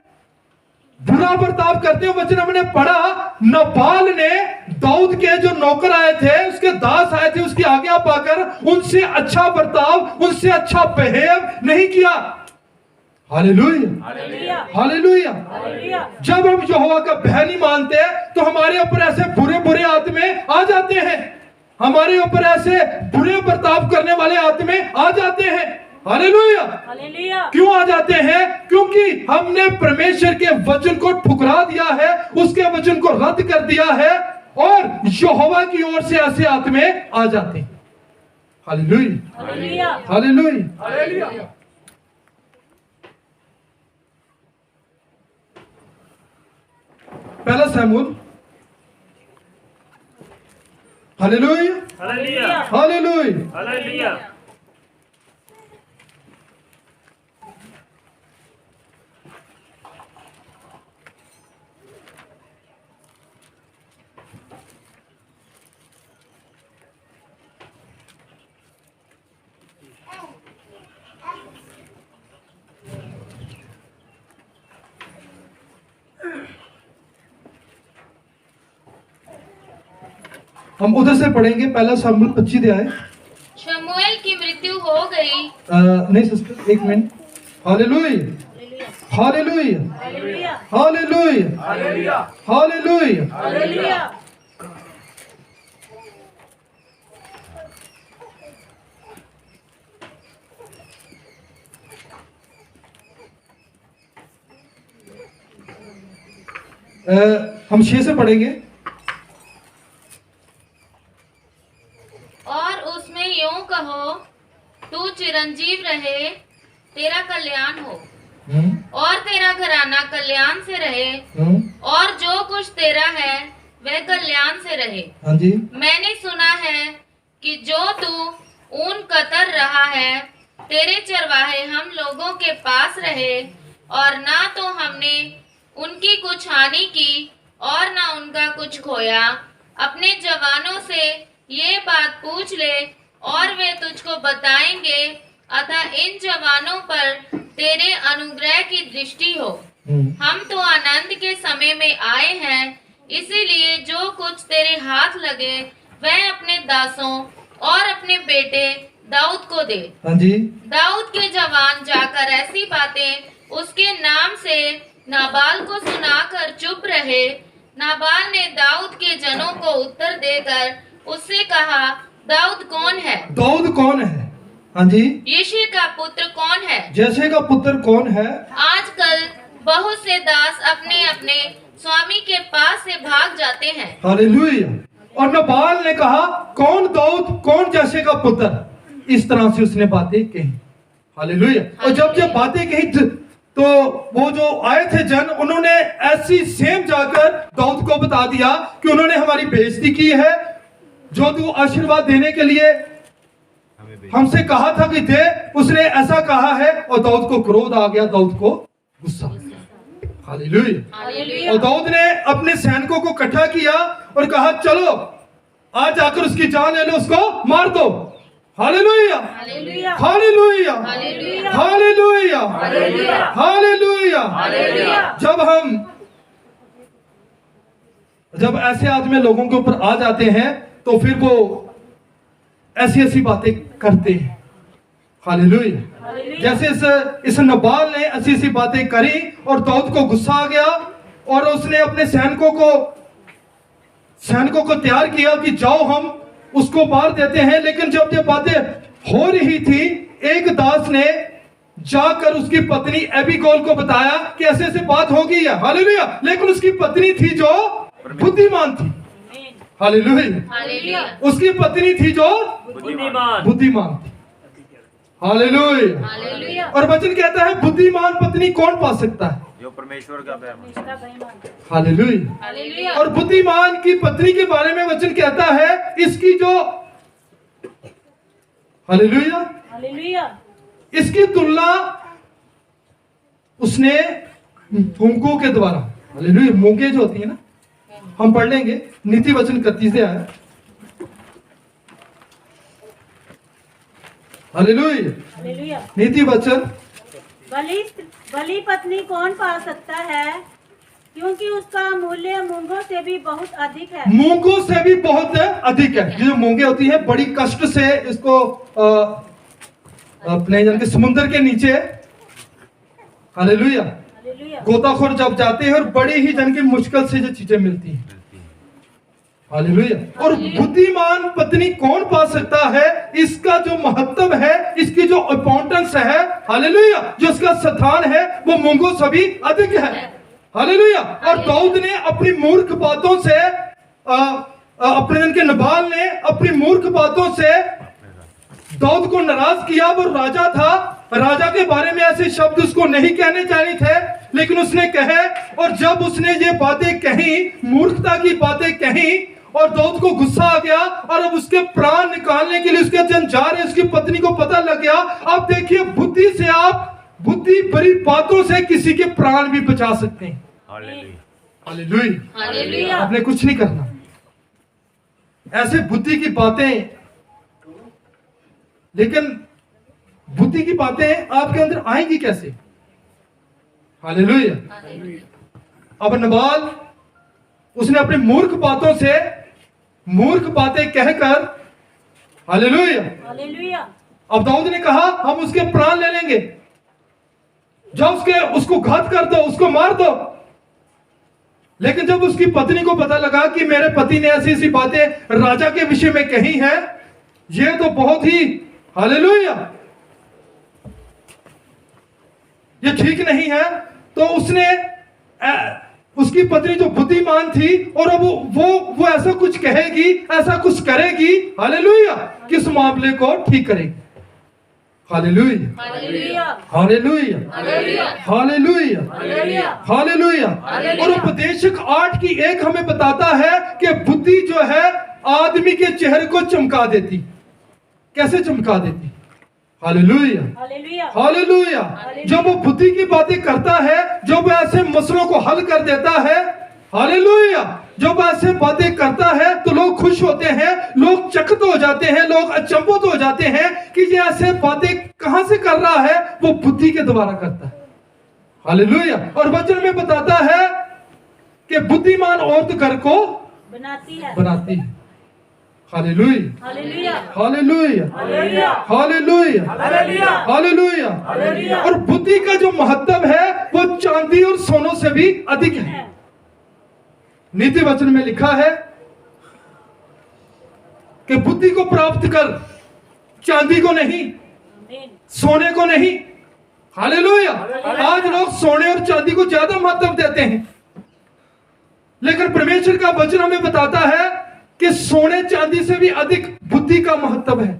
बुरा बर्ताव करते हैं। वचन हमने पढ़ा, नबाल ने दाऊद के जो नौकर आए थे, उसके दास आए थे, उसकी आज्ञा पाकर उनसे अच्छा बर्ताव, उनसे अच्छा बिहेव नहीं किया। हालेलुया। हालेलुया। हालेलुया। हालेलुया। जब हम यहोवा का भय नहीं मानते तो हमारे ऊपर ऐसे बुरे बुरे आत्मे आ जाते हैं, हमारे ऊपर ऐसे बुरे बर्ताव करने वाले आत्मे आ जाते हैं। हालेलुया। हालेलुया। क्यों आ जाते हैं? क्योंकि हमने परमेश्वर के वचन को ठुकरा दिया है, उसके वचन को रद्द कर दिया है, और यहोवा की ओर से ऐसे आत्मे आ जाते हैं। हालेलुया। हालेलुया। हालेलुया। पहला शमूएल, हालेलुया, हालेलुया। हालेलुया। हालेलुया। हम उधर से पढ़ेंगे, पहला शामुएल 25 अध्याय। शमूएल की मृत्यु हो गई। नहीं सिस्टर, एक minute. Hallelujah, hallelujah, hallelujah, hallelujah, hallelujah. Hallelujah. हम 6 से पढ़ेंगे। और उसमें यूं कहो, तू चिरंजीव रहे, तेरा कल्याण हो, और तेरा घराना कल्याण से रहे, और जो कुछ तेरा है वह कल्याण से रहे। हाँ जी। मैंने सुना है कि जो तू ऊन कतर रहा है, तेरे चरवाहे हम लोगों के पास रहे, और ना तो हमने उनकी कुछ हानि की और ना उनका कुछ खोया। अपने जवानों से ये बात पूछ ले और वे तुझको बताएंगे, अतः इन जवानों पर तेरे अनुग्रह की दृष्टि हो। हम तो आनंद के समय में आए हैं, इसीलिए जो कुछ तेरे हाथ लगे वह अपने दासों और अपने बेटे दाऊद को दे। हाँ जी। दाऊद के जवान जाकर ऐसी बातें उसके नाम से नाबाल को सुनाकर चुप रहे। नाबाल ने दाऊद के जनों को उत्तर देकर उससे कहा, दाऊद कौन है? दाऊद कौन है? हाँ जी। यिशै का पुत्र कौन है? जैसे का पुत्र कौन है? आजकल बहुत से दास अपने अपने स्वामी के पास से भाग जाते हैं। हालेलुया। और नबाल ने कहा, कौन दाऊद, कौन जैसे का पुत्र? इस तरह से उसने बातें कही। हालेलुया। और जब बातें कही तो वो जो आए थे जन, उन्होंने ऐसी सेम जाकर दाऊद को बता दिया कि उन्होंने हमारी बेइज्जती की है, जो तू आशीर्वाद देने के लिए हमसे कहा था कि दे, उसने ऐसा कहा है। और दाऊद को क्रोध आ गया, दाऊद को गुस्सा। हालेलुया। और दाऊद ने अपने सैनिकों को इकट्ठा किया और कहा, चलो आज जाकर उसकी जान ले लो, उसको मार दो। Hallelujah, hallelujah, hallelujah, hallelujah, hallelujah, hallelujah, hallelujah. जब ऐसे आदमी लोगों के ऊपर आ जाते हैं तो फिर वो ऐसी ऐसी बातें करते हैं। हालेलुया। जैसे इस नबाल ने ऐसी ऐसी बातें करी और दाऊद को गुस्सा आ गया और उसने अपने सैनिकों को तैयार किया कि जाओ हम उसको मार देते हैं। लेकिन जब ये बातें हो रही थी, एक दास ने जाकर उसकी पत्नी एबीगोल को बताया कि ऐसे ऐसे बात हो गई है। हालेलुया। लेकिन उसकी पत्नी थी जो बुद्धिमान थी। हालेलुया। उसकी पत्नी थी जो बुद्धिमान थी। हालेलुया। और वचन कहता है, बुद्धिमान पत्नी कौन पा सकता है? जो परमेश्वर का प्रेम। हालेलुया। और बुद्धिमान की पत्नी के बारे में वचन कहता है, इसकी जो हालेलुया, इसकी तुलना उसने मूंगों के द्वारा, हालेलुया, मूंगे जो होती है ना, हम पढ़ लेंगे नीति वचन 31 से आया। हालेलुया। नीति वचन, भली पत्नी कौन पा सकता है, क्योंकि उसका मूल्य मूंगों से भी बहुत अधिक है। मूंगों से भी बहुत अधिक है। जो मूंगे होती है, बड़ी कष्ट से इसको अपने जन के समुद्र के नीचे, हालेलुया, गोताखोर जब जाते हैं और बड़ी ही जन की मुश्किल से जो चीजें मिलती हैं। हालेलुया। और बुद्धिमान पत्नी कौन पा सकता है, इसका जो महत्व है, इसकी जो इंपॉर्टेंस है, हालेलुया, जो इसका स्थान है, वो मूंगों से भी अधिक है। हालेलुया। और दाऊद ने अपनी मूर्ख बातों से, अपने जन के नबाल ने अपनी मूर्ख बातों से दाऊद को नाराज किया। वो राजा था, राजा के बारे में ऐसे शब्द उसको नहीं कहने चाहिए थे, लेकिन उसने कहे। और जब उसने ये बातें कही, मूर्खता की बातें कही, और दाऊद को गुस्सा आ गया और अब उसके प्राण निकालने के लिए उसके जन जा रहे, उसकी पत्नी को पता लग गया। अब देखिए, बुद्धि से आप बुद्धि भरी बातों से किसी के प्राण भी बचा सकते हैं। हालेलुया। आपने कुछ नहीं करना, ऐसे बुद्धि की बातें, लेकिन बुद्धि की बातें आपके अंदर आएंगी कैसे? हालेलुया। अब नबाल, उसने अपनी मूर्ख बातों से मूर्ख बातें कहकर, हालेलुया। हालेलुया। अब दाऊद ने कहा हम उसके प्राण ले लेंगे, जाओ उसको घात कर दो, उसको मार दो। लेकिन जब उसकी पत्नी को पता लगा कि मेरे पति ने ऐसी ऐसी बातें राजा के विषय में कही हैं, ये तो बहुत ही, हालेलुया, ये ठीक नहीं है, तो उसने उसकी पत्नी जो बुद्धिमान थी, और अब वो ऐसा कुछ कहेगी, ऐसा कुछ करेगी, हालेलुया, किस मामले को ठीक करेगी। Hallelujah, hallelujah, hallelujah, hallelujah. और उपदेशक 8:1 हमें बताता है कि बुद्धि जो है आदमी के चेहरे को चमका देती। कैसे चमका देती? Hallelujah, hallelujah. जब वो बुद्धि की बातें करता है, जब वो ऐसे मसलों को हल कर देता है, हालेलुया, जब ऐसे बातें करता है तो लोग खुश होते हैं, लोग चकित हो जाते हैं, लोग अचंभित हो जाते हैं कि ये ऐसे बातें कहां से कर रहा है। वो बुद्धि के द्वारा करता है। हालेलुया। और वचन में बताता है कि बुद्धिमान औरत घर को बनाती है। Hallelujah, hallelujah, hallelujah, hallelujah. और बुद्धि का जो महत्व है वो चांदी और सोनों से भी अधिक है। नीति वचन में लिखा है कि बुद्धि को प्राप्त कर, चांदी को नहीं, सोने को नहीं। हालेलुया। आज लोग सोने और चांदी को ज्यादा महत्व देते हैं, लेकिन परमेश्वर का वचन हमें बताता है कि सोने चांदी से भी अधिक बुद्धि का महत्व है।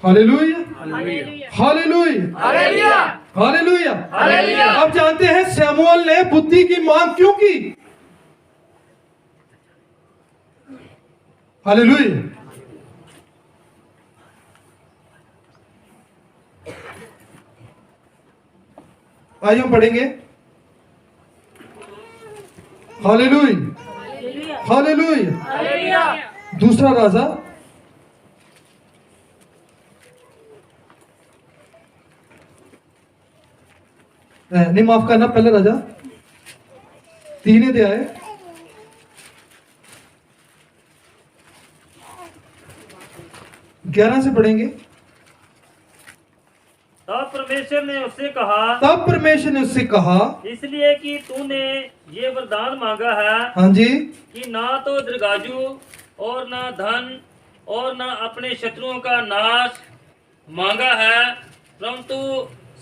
Hallelujah, hallelujah, hallelujah. अब जानते हैं शमूएल ने बुद्धि की मांग क्यों की। हालेलुया। आइए हम पढ़ेंगे। Hallelujah, hallelujah. दूसरा राजा नहीं, माफ करना, पहले राजा 3 अध्याय 11 से पढ़ेंगे। तब परमेश्वर ने उससे कहा, इसलिए कि तूने ये वरदान मांगा है, हाँ जी, कि ना तो दीर्घायु और ना धन और ना अपने शत्रुओं का नाश मांगा है, परंतु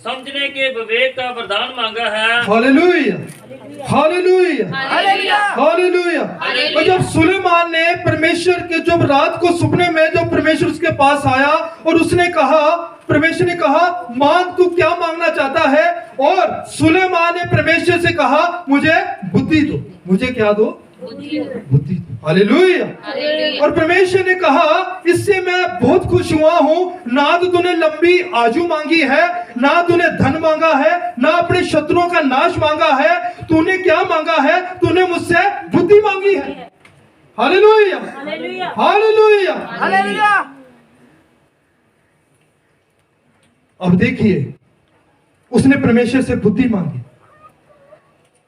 समझने के विवेक का वरदान मांगा है। Hallelujah, hallelujah, hallelujah. और जब सुलेमान ने परमेश्वर के, जब रात को सपने में जब परमेश्वर उसके पास आया और उसने कहा, परमेश्वर ने कहा मांग, तू क्या मांगना चाहता है। और सुलेमान ने परमेश्वर से कहा मुझे बुद्धि दो। मुझे क्या दो? बुद्धि दो। हालेलुया। और परमेश्वर ने कहा इससे मैं बहुत खुश हुआ हूं। ना तो तूने लंबी आयु मांगी है, ना तूने धन मांगा है, ना अपने शत्रुओं का नाश मांगा है। तूने क्या मांगा है? तूने मुझसे बुद्धि मांगी है। Hallelujah, hallelujah, hallelujah. अब देखिए, उसने परमेश्वर से बुद्धि मांगी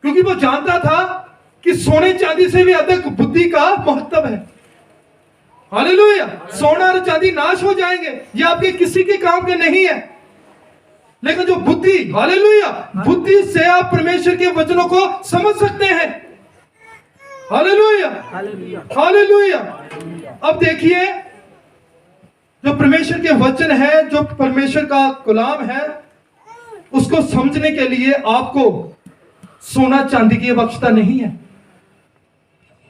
क्योंकि वो जानता था कि सोने चांदी से भी अधिक बुद्धि का महत्व है। हालेलुया। सोना और चांदी नाश हो जाएंगे, ये आपके किसी के काम के नहीं है, लेकिन जो बुद्धि, हालेलुया, बुद्धि से आप परमेश्वर के वचनों को समझ सकते हैं। Hallelujah, hallelujah. अब देखिए, जो परमेश्वर के वचन है, जो परमेश्वर का गुलाम है, उसको समझने के लिए आपको सोना चांदी की आवश्यकता नहीं है,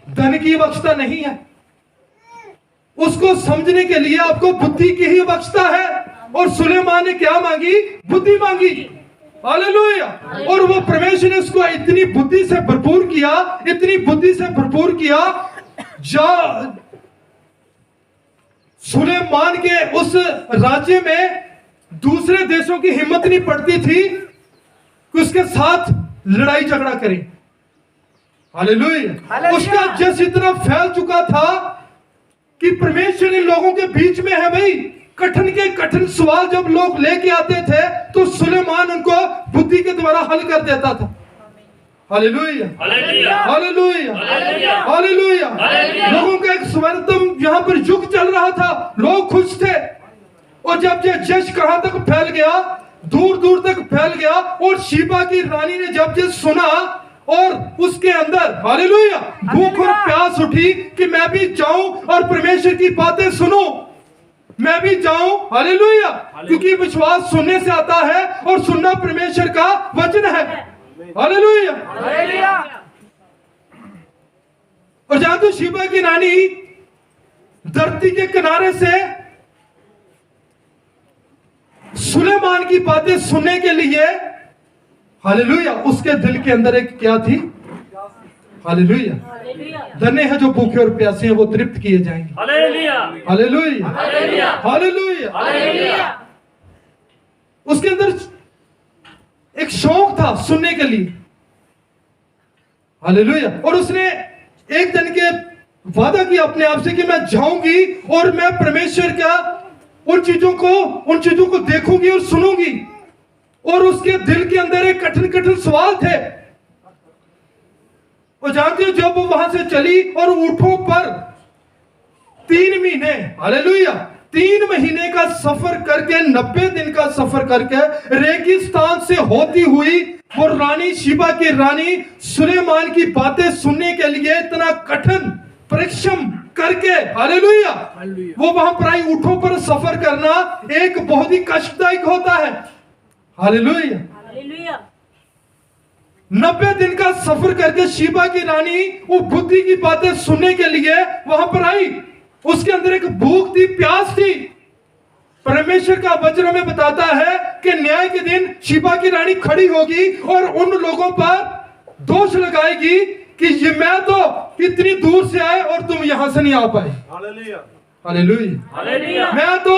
धन की आवश्यकता नहीं है। उसको समझने के लिए आपको बुद्धि की ही आवश्यकता है। और सुलेमान ने क्या मांगी? बुद्धि मांगी। हालेलुया। और वो परमेश्वर ने उसको इतनी बुद्धि से भरपूर किया, इतनी बुद्धि से भरपूर किया, सुलेमान के उस राज्य में दूसरे देशों की हिम्मत नहीं पड़ती थी कि उसके साथ लड़ाई झगड़ा करें। हालेलुया। उसका जस इतना फैल चुका था कि परमेश्वर इन लोगों के बीच में है। भाई, कठिन के कठिन सवाल जब लोग लेके आते थे तो सुलेमान उनको बुद्धि के द्वारा हल कर देता था। Hallelujah, hallelujah, hallelujah, hallelujah. लोगों स्वर्णतम यहाँ पर युग चल रहा था, लोग खुश थे। और जब ये जश कहां तक फैल गया, दूर दूर तक फैल गया, और शीबा की रानी ने जब ये सुना और उसके अंदर हालेलुया भूख और प्यास उठी कि मैं भी जाऊं और परमेश्वर की बातें सुनूं, मैं भी जाऊं हालेलुया, क्योंकि विश्वास सुनने से आता है और सुनना परमेश्वर का वचन है। हालेलुया। और जहां तो शीबा की रानी धरती के किनारे से सुलेमान की बातें सुनने के लिए हालेलुया, उसके दिल के अंदर एक क्या थी? हालेलुया। धन्य है जो भूखे और प्यासे हैं, वो तृप्त किए जाएंगे। Hallelujah hallelujah hallelujah. उसके अंदर एक शौक था सुनने के लिए। हालेलुया। और उसने एक दिन के वादा किया अपने आप से कि मैं जाऊंगी और मैं परमेश्वर का उन चीजों को देखूंगी और सुनूंगी। और उसके दिल के अंदर एक कठिन कठिन सवाल थे। और जानते हो जब वो वहां से चली और ऊंटों पर 3 महीने हालेलुया 3 महीने का सफर करके 90 दिन का सफर करके रेगिस्तान से होती हुई वो रानी शीबा की रानी सुलेमान की बातें सुनने के लिए इतना कठिन परिश्रम करके हालेलुया वो वहां पर आई। ऊंटों पर सफर करना एक बहुत ही कष्टदायक होता है। हालेलुया 90 दिन का सफर करके शीबा की रानी वो बुद्धि की बातें सुनने के लिए वहां पर आई। उसके अंदर एक भूख थी, प्यास थी। परमेश्वर का वचन हमें बताता है कि न्याय के दिन शीबा की रानी खड़ी होगी और उन लोगों पर दोष लगाएगी कि ये मैं तो इतनी दूर से आए और तुम यहां से नहीं आ पाए। हालेलुया। मैं तो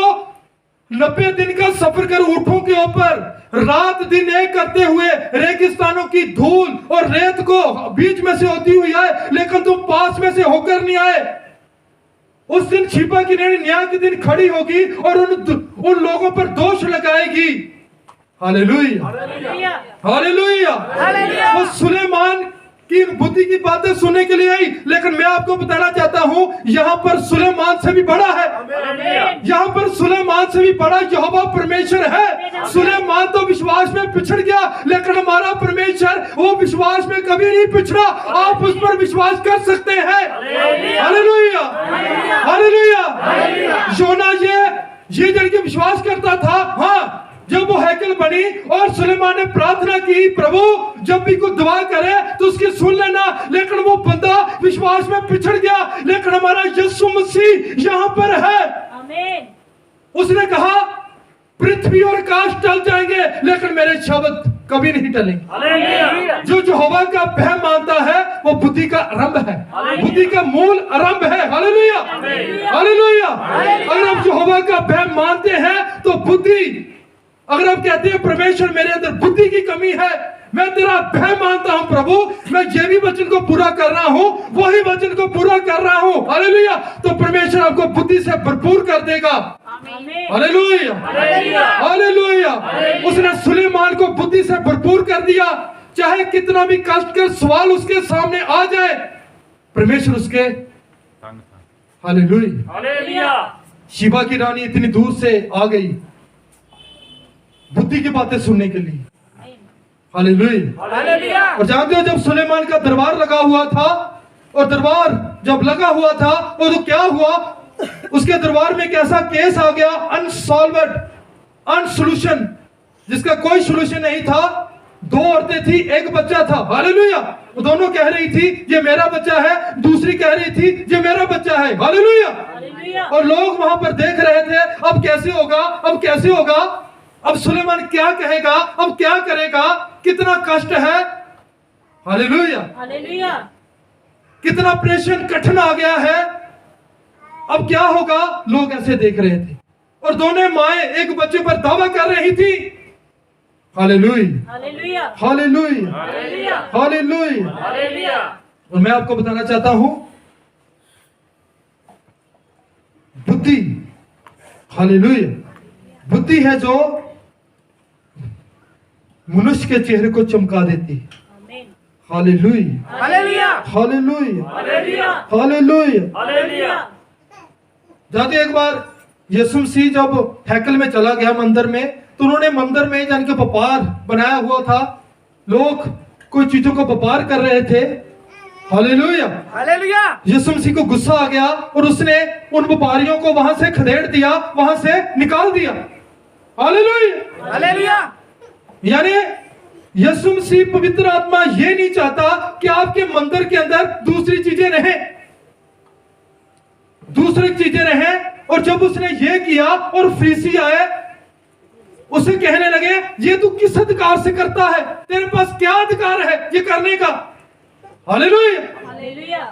90 दिन का सफर कर ऊंटों के ऊपर रात दिन एक करते हुए रेगिस्तानों की धूल और रेत को बीच में से होती हुई आए, लेकिन तुम पास में से होकर नहीं आए। उस दिन शीबा की रानी न्याय के दिन खड़ी होगी और उन लोगों पर दोष लगाएगी। Hallelujah hallelujah. वो सुलेमान की बुद्धि की बातें सुनने के लिए आई, लेकिन मैं आपको बताना चाहता हूं यहां पर सुलेमान से भी बड़ा है। यहां पर सुलेमान से भी बड़ा यहोवा परमेश्वर है। सुलेमान तो विश्वास में पिछड़ गया, लेकिन हमारा परमेश्वर वो विश्वास में कभी नहीं पिछड़ा। आप उस पर विश्वास कर सकते हैं। Hallelujah hallelujah. योना ये जन के विश्वास करता था। हाँ, जब वो हैकल बनी और सुलेमान ने प्रार्थना की प्रभु जब भी कोई दुआ करे तो उसकी सुन लेना, लेकिन वो बंदा विश्वास में पिछड़ गया। लेकिन हमारा यीशु मसीह यहाँ पर है। आमीन। उसने कहा पृथ्वी और आकाश टल जाएंगे लेकिन मेरे शब्द कभी नहीं टलेंगे। जो यहोवा का भय मानता है वो बुद्धि का आरंभ है, बुद्धि का मूल आरंभ है। Hallelujah hallelujah. अगर आप यहोवा का भय मानते हैं तो बुद्धि, अगर आप कहते हैं परमेश्वर मेरे अंदर बुद्धि की कमी है, मैं तेरा भय मानता हूं प्रभु, मैं ये भी वचन को पूरा कर रहा हूं, वही वचन को पूरा कर रहा हूं, हालेलुया, तो परमेश्वर आपको बुद्धि से भरपूर कर देगा। Hallelujah hallelujah. उसने सुलेमान को बुद्धि से भरपूर कर दिया। चाहे कितना भी कष्टकर सवाल उसके सामने आ जाए, परमेश्वर उसके हालेलुया। शीबा की रानी इतनी दूर से आ गई बुद्धि की बातें सुनने के लिए। हालेलुया। और जानते हो जब सुलेमान का दरबार लगा हुआ था, और दरबार जब लगा हुआ था और तो क्या हुआ, उसके दरबार में एक ऐसा केस आ गया अनसॉल्वड, अनसोल्यूशन, जिसका कोई सोल्यूशन नहीं था। 2 औरतें थी, एक बच्चा था। हालेलुया। दोनों कह रही थी ये मेरा बच्चा है, दूसरी कह रही थी ये मेरा बच्चा है। हालेलुया। और लोग वहां पर देख रहे थे अब कैसे होगा, अब कैसे होगा, अब सुलेमान क्या कहेगा, अब क्या करेगा, कितना कष्ट है। Hallelujah hallelujah. कितना प्रेशर कठिन आ गया है, अब क्या होगा, लोग ऐसे देख रहे थे। और दोनों माएं एक बच्चे पर दावा कर रही थी। Hallelujah hallelujah hallelujah hallelujah. और मैं आपको बताना चाहता हूं बुद्धि, हालेलुया, बुद्धि है जो मनुष्य के चेहरे को चमका देती है। Hallelujah hallelujah hallelujah hallelujah hallelujah. Hallelujah. जाते एक बार यीशु मसीह जब हैकल में चला गया मंदिर में, तो उन्होंने मंदिर में जान के व्यापार बनाया हुआ था, लोग कोई चीजों का व्यापार कर रहे थे। Hallelujah hallelujah. यीशु मसीह को गुस्सा आ गया और उसने उन व्यापारियों को वहां से खदेड़ दिया, वहां से निकाल दिया। Hallelujah hallelujah. यानी यीशु मसीह पवित्र आत्मा ये नहीं चाहता कि आपके मंदिर के अंदर दूसरी चीजें रहें, दूसरी चीजें रहें। और जब उसने ये किया और फरीसी आए, उसे कहने लगे ये तू किस अधिकार से करता है, तेरे पास क्या अधिकार है ये करने का। Hallelujah hallelujah.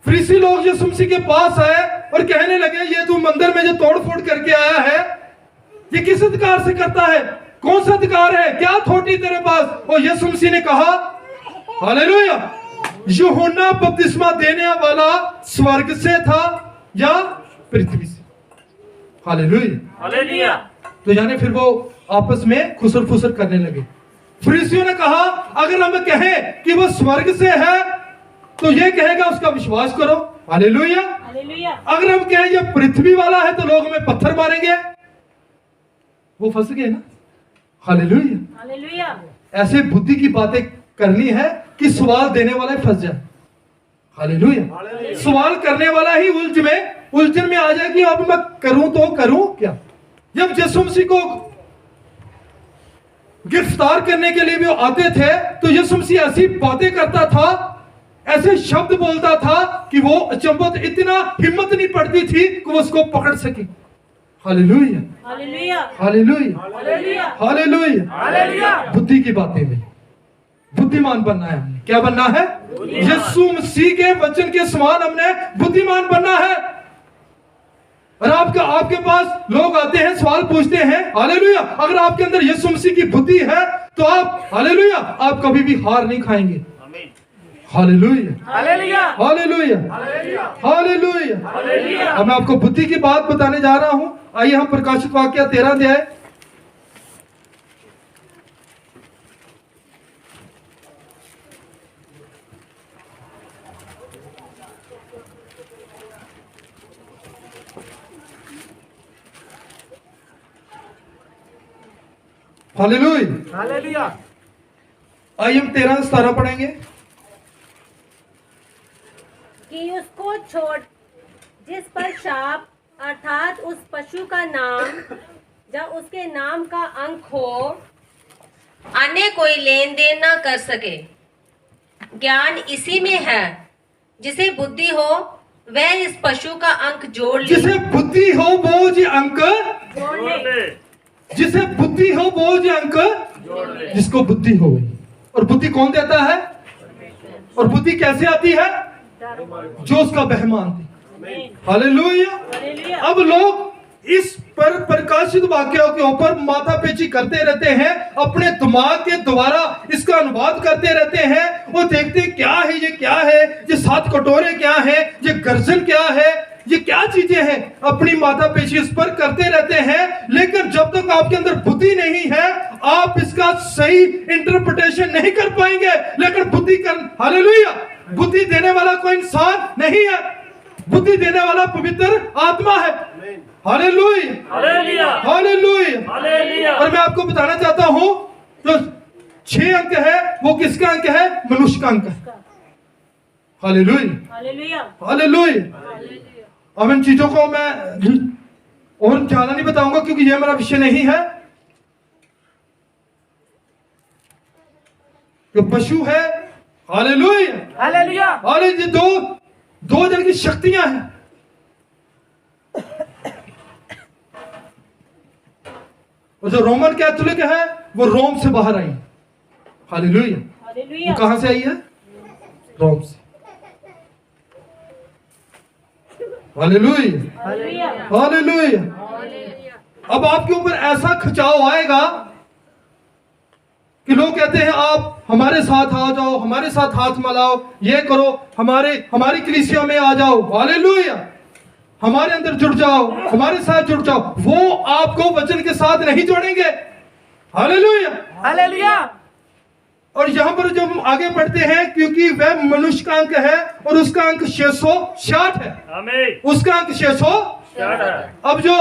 फरीसी लोग यीशु मसीह के पास आए और कहने लगे ये तू मंदिर में जो तोड़ फोड़ करके आया है, ये किस अधिकार से करता है, कौन सा अधिकार है, क्या अथॉरिटी तेरे पास। और यीशु मसीह ने कहा, हालेलुया, यूहन्ना बपतिस्मा देने वाला स्वर्ग से था या पृथ्वी से। Hallelujah hallelujah. तो यानी फिर वो आपस में खुसर फुसर करने लगे। फरीसियों ने कहा अगर हम कहें कि वो स्वर्ग से है तो ये कहेगा उसका विश्वास करो। हालेलुया। हालेलुया। अगर हम कहें ये पृथ्वी वाला है तो लोग हमें पत्थर मारेंगे। वो फंस गए ना। हालेलुया। हालेलुया। ऐसे बुद्धि की बातें करनी है कि सवाल देने वाला ही फंस जाए। हालेलुया। सवाल करने वाला ही उलझन में आ जाए कि अब मैं करूं तो करूं क्या। जब यीशु मसीह को गिरफ्तार करने के लिए भी आते थे तो यीशु मसीह ऐसी बातें करता था, ऐसे शब्द बोलता था कि वो अचंभत, इतना हिम्मत नहीं पड़ती थी कि वो उसको पकड़ सके। Hallelujah hallelujah. Hallelujah hallelujah. Hallelujah. Hallelujah. बुद्धि की बातें में बुद्धिमान बनना है। हमने क्या बनना है? यीशु मसीह के वचन के समान हमने बुद्धिमान बनना है। और आपके पास लोग आते हैं, सवाल पूछते हैं, हालेलुया, अगर आपके अंदर यीशु मसीह की बुद्धि है तो आप, हालेलुया, आप कभी भी हार नहीं खाएंगे। Hallelujah hallelujah. Hallelujah hallelujah hallelujah. अब मैं आपको बुद्धि की बात बताने जा रहा हूं। आइए हम प्रकाशित वाक्य 13 अध्याय हालेलुया हालेलुया। आइए हम 13-17 पढ़ेंगे। कि उसको छोड़ जिस पर शाप अर्थात उस पशु का नाम या उसके नाम का अंक हो, अन्य कोई लेन देन ना कर सके। ज्ञान इसी में है, जिसे बुद्धि हो वह इस पशु का अंक जोड़ ले। जिसे बुद्धि हो वो जी अंक जोड़ ले। जिसे बुद्धि हो वो जी अंक जिसको बुद्धि हो गई। और बुद्धि कौन देता है? और बुद्धि कैसे आती है? जो उसका बहमान थी। हालेलुया। हालेलुया। अब लोग इस पर प्रकाशित वाक्यों के ऊपर माथापेची करते रहते हैं, अपने दिमाग के द्वारा इसका अनुवाद करते रहते हैं। वो देखते क्या है, ये क्या है, ये 7 कटोरे क्या है, ये गर्जन क्या है, ये क्या चीजें हैं, अपनी माथापेची इस पर करते रहते हैं। लेकिन जब तक आपके अंदर बुद्धि नहीं है आप इसका सही इंटरप्रिटेशन नहीं कर पाएंगे। लेकिन बुद्धि कर, हालेलुया, बुद्धि देने वाला कोई इंसान नहीं है, बुद्धि देने वाला पवित्र आत्मा है। Hallelujah hallelujah. Hallelujah hallelujah. और मैं आपको बताना चाहता हूं जो 6 अंक है वो किसका अंक है? मनुष्य का अंक है। Hallelujah hallelujah. हालेलुया। अब इन चीजों को मैं और ज्यादा नहीं बताऊंगा क्योंकि यह मेरा विषय नहीं है। जो पशु है, हालेलुया हालेलुया। हालेलुया, दो जन की शक्तियां हैं। और जो रोमन कैथोलिक है वो रोम से बाहर आई। हालेलुया। हालेलुया। वो कहां से आई है? रोम से। Hallelujah hallelujah. हालेलुया। अब आपके ऊपर ऐसा खिंचाव आएगा कि लोग कहते हैं आप हमारे साथ आ जाओ, हमारे साथ हाथ मिलाओ, ये करो, हमारी कलीसिया में आ जाओ। हालेलुया, हमारे अंदर जुड़ जाओ, हमारे साथ जुड़ जाओ। वो आपको वचन के साथ नहीं जोड़ेंगे। Hallelujah hallelujah. और यहाँ पर जब हम आगे बढ़ते हैं, क्योंकि वह मनुष्य का अंक है और उसका अंक 660 है, आमीन। उसका अंक 660 है। अब जो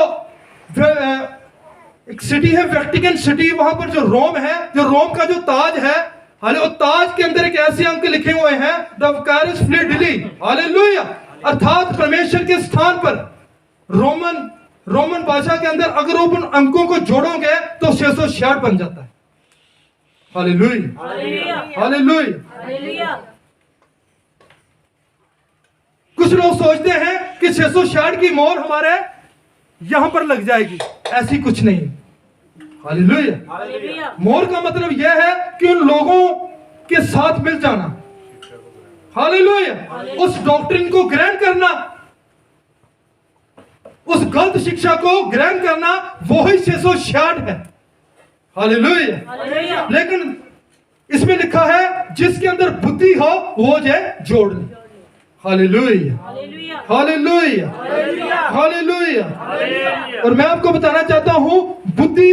एक सिटी है वेटिकन सिटी, वहां पर जो रोम है, जो रोम का जो ताज है, हाले ताज के अंदर एक ऐसे अंक लिखे हुए हैं, द विकारियस फ्लिडिली, हालेलुया, अर्थात परमेश्वर के स्थान पर रोमन भाषा के अंदर अगर आप उन अंकों को जोड़ोगे तो 666 बन जाता है। Hallelujah, hallelujah. कुछ लोग सोचते हैं कि 666 की मोहर हमारे यहां पर लग जाएगी, ऐसी कुछ नहीं। हालेलुया। मोहर का मतलब यह है कि उन लोगों के साथ मिल जाना, हालेलुया, उस डॉक्ट्रिन को ग्रहण करना, उस गलत शिक्षा को ग्रहण करना, वो ही 666 है। हालेलुया। लेकिन इसमें लिखा है जिसके अंदर बुद्धि हो वो जोड़ ले। Hallelujah, hallelujah, hallelujah. और मैं आपको बताना चाहता हूं, बुद्धि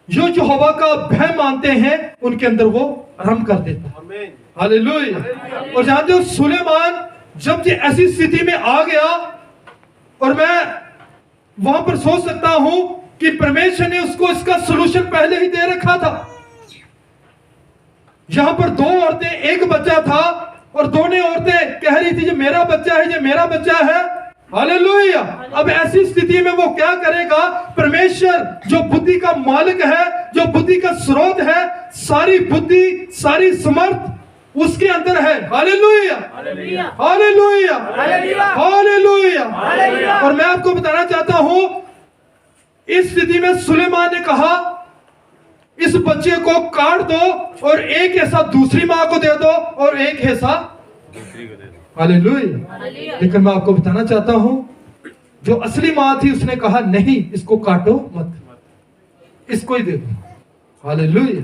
जो यहोवा का भय मानते हैं उनके अंदर वो आरंभ कर देता है। हालेलुया। और जानते हो सुलेमान जब ये ऐसी स्थिति में आ गया, और मैं वहां पर सोच सकता हूं कि परमेश्वर ने उसको इसका सलूशन पहले ही दे रखा था। यहां पर 2 औरतें, एक बच्चा था, और दोनों औरतें कह रही थी ये मेरा बच्चा है, ये मेरा बच्चा है। हालेलुया। अब ऐसी स्थिति में वो क्या करेगा? परमेश्वर जो बुद्धि का मालिक है, जो बुद्धि का स्रोत है, सारी बुद्धि, सारी समर्थ उसके अंदर है। Hallelujah, hallelujah, hallelujah. और मैं आपको बताना चाहता हूं, इस स्थिति में सुलेमान ने कहा इस बच्चे को काट दो और एक हिस्सा दूसरी मां को दे दो और एक हिस्सा दूसरी को दे दो। हालेलुया। लेकिन मैं आपको बताना चाहता हूं, जो असली मां थी उसने कहा नहीं, इसको काटो मत, इसको ही दे दो। हालेलुया।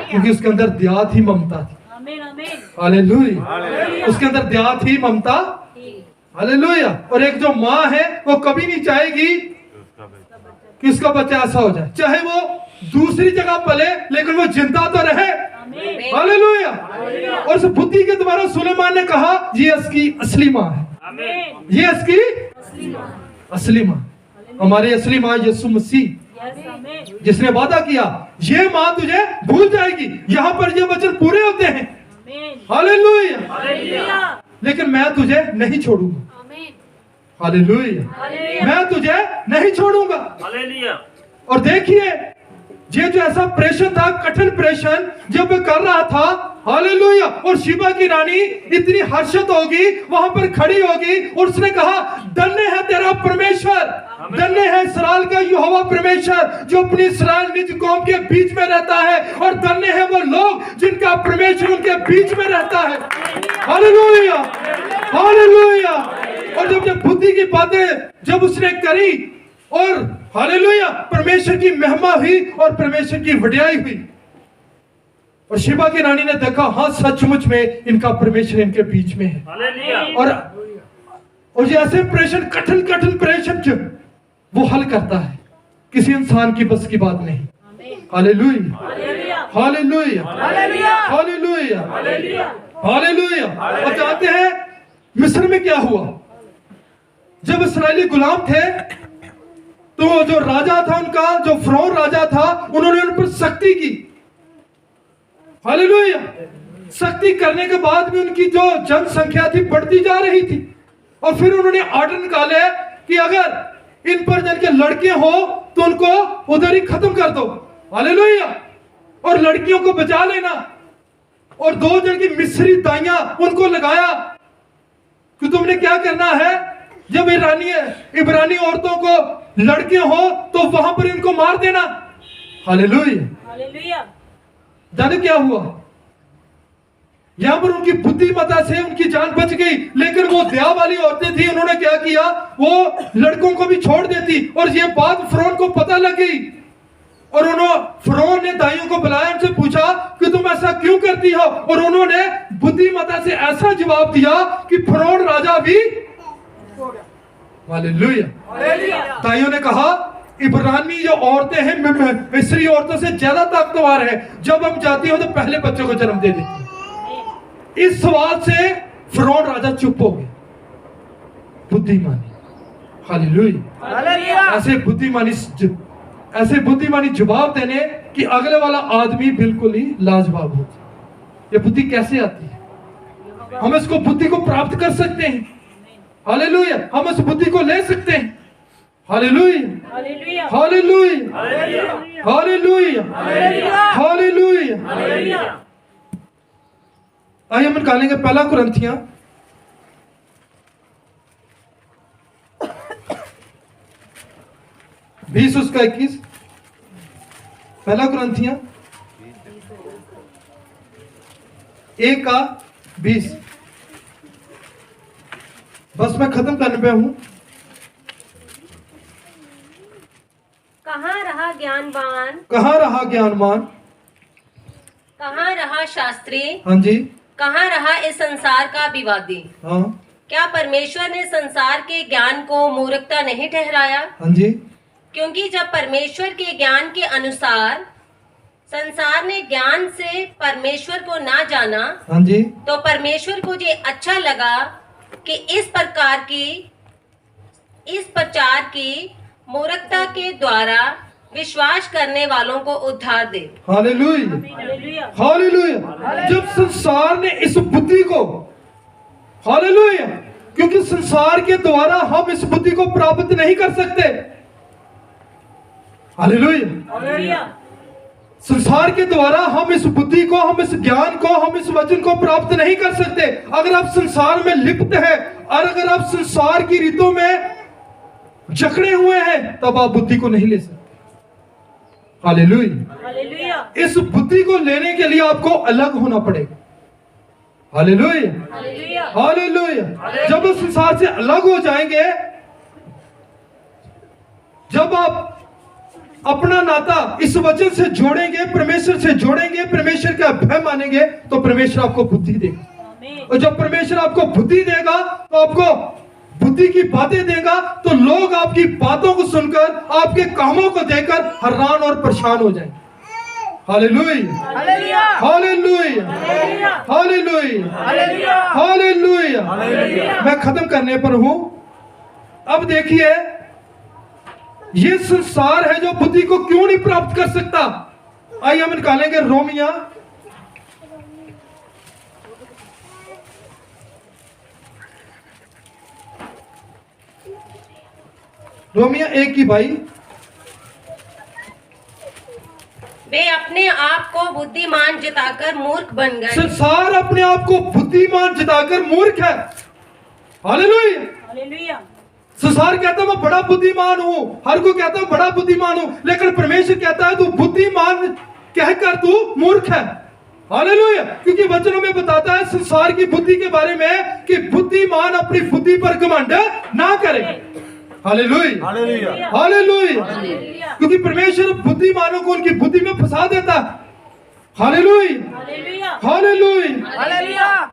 क्योंकि उसके अंदर दया थी, ममता थी। हालेलुया। उसके अंदर दया थी, ममता। हालेलुया। और एक जो मां है वो कभी नहीं चाहेगी कि उसका बच्चा ऐसा हो जाए, चाहे वो दूसरी जगह पले लेकिन वो जिंदा तो रहे। हालेलुया। और उस बुद्धि के द्वारा सुलेमान ने कहा ये इसकी असली मां है, ये इसकी असली मां, हमारी असली मां यीशु मसीह, जिसने वादा किया ये मां तुझे भूल जाएगी। यहां पर ये वचन पूरे होते हैं। हालेलुया। लेकिन मैं तुझे नहीं छोड़ूंगा। हालेलुया। मैं तुझे नहीं छोड़ूंगा। हालेलुया। और देखिए ये जो ऐसा प्रेषण था, कठिन प्रेषण जब कर रहा था, हालेलुया, और शिबा की रानी इतनी हर्षित होगी, वहां पर खड़ी होगी और उसने कहा धन्य है तेरा परमेश्वर, धन्य है इस्राएल का यहोवा परमेश्वर जो अपनी इस्राएल निज कौम के बीच में रहता है, और धन्य है वो लोग जिनका परमेश्वर उनके बीच में रहता है। Hallelujah, hallelujah. और जब बुद्धि की बातें जब उसने करी, और हालेलुया, परमेश्वर की महिमा हुई और परमेश्वर की वडियाई हुई, और शिबा की रानी ने देखा हाँ सचमुच में इनका परमेश्वर इनके बीच में है। और ये ऐसे प्रेषण, कठिन कठिन प्रेषण वो हल करता है, किसी इंसान की बस की बात नहीं। Hallelujah, hallelujah, hallelujah, hallelujah. और जानते हैं मिस्र में क्या हुआ? जब इस्राएली गुलाम थे तो जो राजा था उनका, जो फ़िरौन राजा था, उन्होंने उन पर सख्ती की। हालेलुया। सख्ती करने के बाद भी उनकी जो जनसंख्या थी बढ़ती जा रही थी, और फिर उन्होंने ऑर्डर निकाले कि अगर इन पर जिनके लड़के हो तो उनको उधर ही खत्म कर दो। हालेलुया। और लड़कियों को बचा लेना, और 2 जन की मिस्री दाइयां उनको लगाया कि तुमने क्या करना है, जब इब्रानी औरतों को लड़के हो तो वहां पर इनको मार देना। हालेलुया। जाने क्या हुआ? यहां पर उनकी बुद्धिमत्ता से उनकी जान बच गई, लेकिन वो दया वाली औरतें थी, उन्होंने क्या किया, वो लड़कों को भी छोड़ देती, और ये बात फ़िरौन को पता लग गई, और फ़िरौन ने दाइयों को बुलाया, उनसे पूछा कि तुम ऐसा क्यों करती हो, और उन्होंने बुद्धिमत्ता से ऐसा जवाब दिया कि फ़िरौन राजा भी। हालेलुया। दाइयों ने कहा इब्रानी जो औरतें हैं मिस्री औरतों से ज्यादा ताकतवर है। जब हम जाती हो तो पहले बच्चों को जन्म दे देती है। इस सवाल से फिरौन राजा चुप हो गया। बुद्धिमानी, हालेलुया। ऐसे बुद्धिमानी जवाब देने कि अगले वाला आदमी बिल्कुल ही लाजवाब हो। ये बुद्धि कैसे आती है? हम इसको बुद्धि को प्राप्त कर सकते हैं, हालेलुया। हम इस बुद्धि को ले सकते हैं, हालेलुया, हालेलुया, हालेलुया, हालेलुया। आइए हम निकालेंगे पहला कुरिन्थियों 20 उसका 21। पहला कुरिन्थियों 1 का 20। बस मैं खत्म करने पे हूं। कहाँ रहा ज्ञानवान, कहाँ रहा ज्ञानवान, कहाँ रहा शास्त्री, हाँ जी, कहाँ रहा इस संसार का विवादी? हाँ, क्या परमेश्वर ने संसार के ज्ञान को मूर्खता नहीं ठहराया? हाँ जी, क्योंकि जब परमेश्वर के ज्ञान के अनुसार संसार ने ज्ञान से परमेश्वर को ना जाना, हाँ जी, तो परमेश्वर को ये अच्छा लगा कि इस प्रचार की मूर्खता के द्वारा विश्वास करने वालों को उद्धार दे। Hallelujah, hallelujah. जब संसार ने इस बुद्धि को, हालेलुया, क्योंकि संसार के द्वारा हम इस बुद्धि को प्राप्त नहीं कर सकते, हालेलुया। संसार के द्वारा हम इस बुद्धि को, हम इस ज्ञान को, हम इस वचन को प्राप्त नहीं कर सकते। अगर आप संसार में लिप्त हैं और अगर आप संसार की रीतों में जकड़े हुए हैं, तब आप बुद्धि को नहीं ले सकते, हालेलुया। इस बुद्धि को लेने के लिए आपको अलग होना पड़ेगा, हालेलुया, हालेलुया। जब आप संसार से अलग हो जाएंगे, जब आप अपना नाता इस वचन से जोड़ेंगे, परमेश्वर से जोड़ेंगे, परमेश्वर का भय मानेंगे, तो परमेश्वर आपको बुद्धि देगा। और जब परमेश्वर आपको बुद्धि देगा, तो आपको बुद्धि की बातें देगा, तो लोग आपकी बातों को सुनकर, आपके कामों को देखकर हैरान और परेशान हो जाएंगे, हालेलुया, हालेलुया, हालेलुया, हालेलुया। मैं खत्म करने पर हूं। अब देखिए, ये संसार है जो बुद्धि को क्यों नहीं प्राप्त कर सकता। आइए हम निकालेंगे रोमिया 1 की 22। वे अपने आप को बुद्धिमान जिताकर मूर्ख बन गए। संसार अपने आप को बुद्धिमान जिताकर मूर्ख है, हालेलुया। संसार कहता है मैं बड़ा बुद्धिमान हूं, हर को कहता है बड़ा बुद्धिमान हूं, लेकिन परमेश्वर कहता है तू बुद्धिमान कहकर तू मूर्ख है, हालेलुया। क्योंकि वचनों में बताता है संसार की बुद्धि के बारे में कि बुद्धिमान अपनी बुद्धि पर घमंड ना करे, हालेलुया, हालेलुया। क्योंकि परमेश्वर बुद्धिमानों को उनकी बुद्धि में फंसा देता है, हालेलुया, हालेलुया।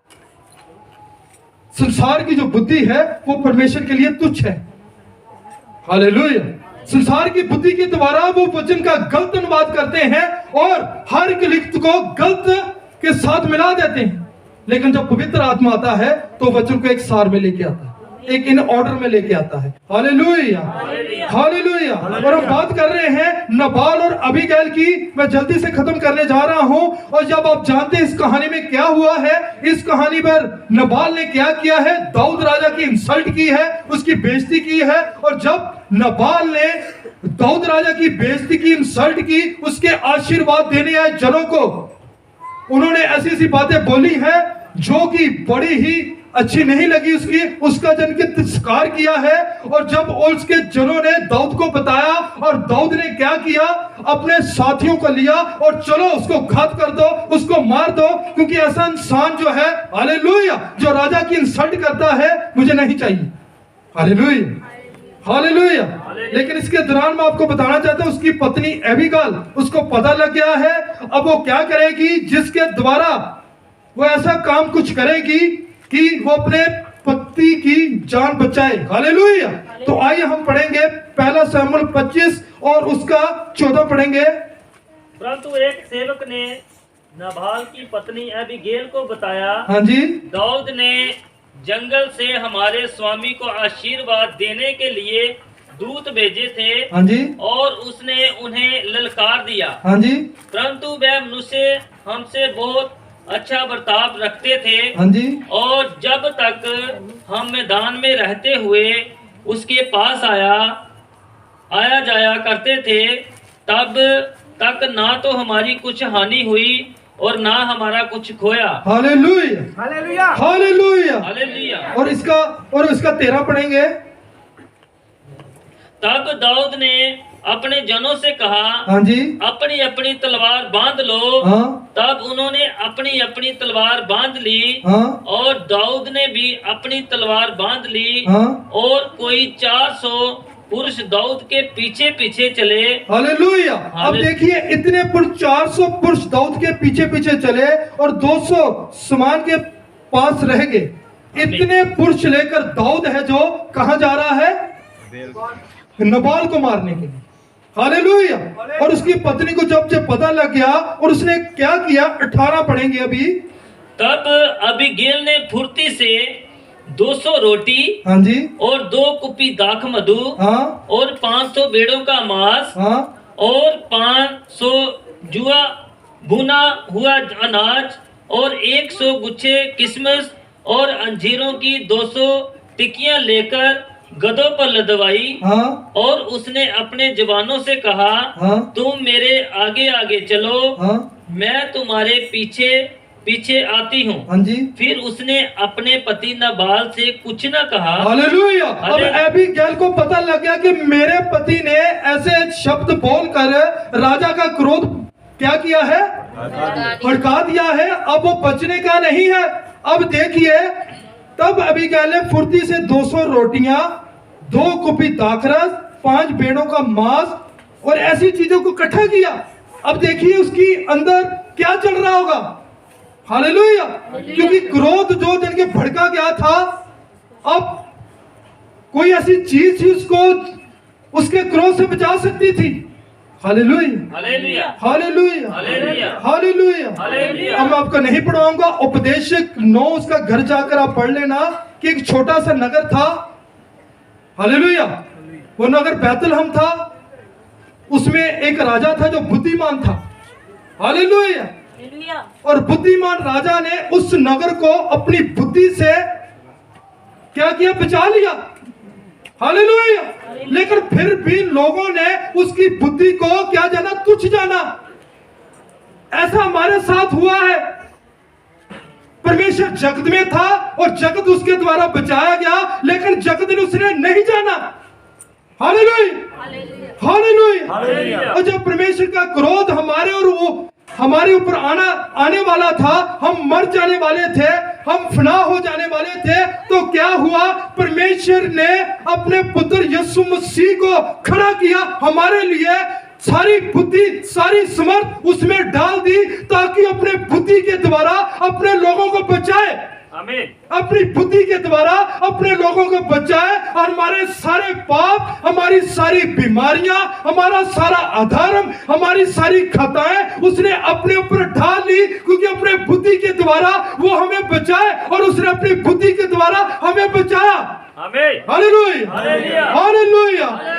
संसार की जो बुद्धि है वो परमेश्वर के लिए तुच्छ है, हालेलुया। संसार की बुद्धि के द्वारा वो वचन का गलत अनुवाद करते हैं और हर एक लिखत को गलत के साथ मिला देते हैं। लेकिन जब पवित्र आत्मा आता है तो वचन को एक सार में लेके आता है, एक इन ऑर्डर में लेके आता है, हालेलुया, हालेलुया। और हम बात कर रहे हैं नबाल और अबीगैल की। मैं जल्दी से खत्म करने जा रहा हूं। और जब आप जानते हैं इस कहानी में क्या हुआ है, इस कहानी पर नबाल ने क्या किया है, दाऊद राजा की इंसल्ट की है, उसकी बेइज्जती की है। और जब नबाल ने दाऊद राजा की बेइज्जती की, इंसल्ट की, उसके आशीर्वाद देने आए जनों को उन्होंने ऐसी ऐसी बातें बोली हैं जो कि बड़ी ही अच्छी नहीं लगी उसका जन के तिरस्कार किया है। और जब उसके जनों ने दाऊद को बताया और दाऊद ने क्या किया, अपने साथियों को लिया और चलो उसको घात कर दो, उसको मार दो, क्योंकि ऐसा इंसान जो है, हालेलुया, जो राजा की इंसल्ट करता है, मुझे नहीं चाहिए, हालेलुया, हालेलुया। लेकिन इसके दौरान मैं आपको बताना चाहता हूं, उसकी पत्नी एबीगाल, उसको पता लग गया है। अब वो क्या करेगी, जिसके द्वारा वो ऐसा काम कुछ करेगी कि वो अपने पति की जान बचाए। हालेलुया। तो आइए हम पढ़ेंगे पहला शमूएल 25 और उसका 14 पढ़ेंगे। परंतु एक सेवक ने नाबाल की पत्नी अबीगैल को बताया, हाँ जी, दाऊद ने जंगल से हमारे स्वामी को आशीर्वाद देने के लिए दूत भेजे थे हाँ जी, और उसने उन्हें ललकार दिया, हाँ जी, परंतु वह मनुष्य हमसे बहुत अच्छा बर्ताव रखते थे हाँ जी, और जब तक हम मैदान में रहते हुए उसके पास आया जाया करते थे, तब तक ना तो हमारी कुछ हानि हुई और ना हमारा कुछ खोया। Hallelujah, hallelujah, hallelujah. हालेलुया। और इसका 13 पढ़ेंगे। तब दाऊद ने अपने जनों से कहा, हाँ जी, अपनी अपनी तलवार बांध लो। हाँ, तब उन्होंने अपनी अपनी तलवार बांध ली हाँ, और दाऊद ने भी अपनी तलवार बांध ली हाँ। और कोई 400 पुरुष दाऊद के पीछे पीछे चले। हालेलुया। अब हाले- देखिए इतने 400 पुरुष दाऊद के पीछे पीछे चले और 200 समान के पास रह गए। इतने पुरुष लेकर दाऊद है जो कहाँ जा रहा है? नबाल को मारने के लिए। हालेलुया। और उसकी पत्नी को जब पता लग गया और उसने क्या किया, 18 पढ़ेंगे अभी। तब अबीगैल ने फुर्ती से 200 रोटी हाँ जी, और 2 कुप्पी दाख मधु हाँ, और 500 भेड़ों का मांस हाँ, और 500 जुआ भुना हुआ अनाज और 100 गुच्छे किशमिश और अंजीरों की 200 टिक्कियां लेकर गधों पर लदवाई। हाँ, और उसने अपने जवानों से कहा, हाँ, तुम मेरे आगे आगे चलो, हाँ, मैं तुम्हारे पीछे पीछे आती हूँ। हाँ जी। फिर उसने अपने पति नाबाल से कुछ न कहा। हालेलुया। अब हालेलुया। अबीगैल को पता लग गया कि मेरे पति ने ऐसे शब्द बोलकर राजा का क्रोध क्या किया है? भड़का दिया है। अब वो बचने का नहीं है। अब देखिए, तब अबीगैल ने फुर्ती से 200 रोटियां, 2 कुप्पी दाखरस, 5 भेड़ों का मांस और ऐसी चीजों को इकट्ठा किया। अब देखिए उसकी अंदर क्या चल रहा होगा। हालेलुया। क्योंकि क्रोध जो जन के भड़का गया था, अब कोई ऐसी चीज थी उसको उसके क्रोध से बचा सकती थी। Hallelujah, hallelujah, hallelujah, hallelujah, hallelujah. Hallelujah. अब मैं आपको नहीं पढ़ाऊंगा, उपदेशक 9 उसका घर जाकर आप पढ़ लेना कि एक छोटा सा नगर था। हालेलुया। वो नगर बैतलहम था। उसमें एक राजा था जो बुद्धिमान था। हालेलुया। और बुद्धिमान राजा ने उस नगर को अपनी बुद्धि से क्या किया? बचा लिया। हालेलुया। लेकिन फिर भी लोगों ने उसकी बुद्धि को क्या जाना? तुच्छ जाना। ऐसा हमारे साथ हुआ है। परमेश्वर जगत में था और जगत उसके द्वारा बचाया गया, लेकिन जगत ने उसने नहीं जाना। Hallelujah, hallelujah. और जब परमेश्वर का क्रोध हमारे ऊपर आने वाला था, हम मर जाने वाले थे, हम फना हो जाने वाले थे, तो क्या हुआ? परमेश्वर ने अपने पुत्र यीशु मसीह को खड़ा किया हमारे लिए। सारी बुद्धि, सारी समर्थ उसमें डाल दी ताकि अपने बुद्धि के द्वारा अपने लोगों को बचाए। आमीन। अपनी बुद्धि के द्वारा अपने लोगों को बचाए और हमारे सारे पाप, हमारी सारी बीमारियां, हमारा सारा अधर्म, हमारी सारी खताएं उसने अपने ऊपर ढाल ली, क्योंकि अपने बुद्धि के द्वारा वो हमें बचाए और उसने अपनी बुद्धि के द्वारा हमें बचाया। आमीन। Hallelujah, hallelujah, hallelujah,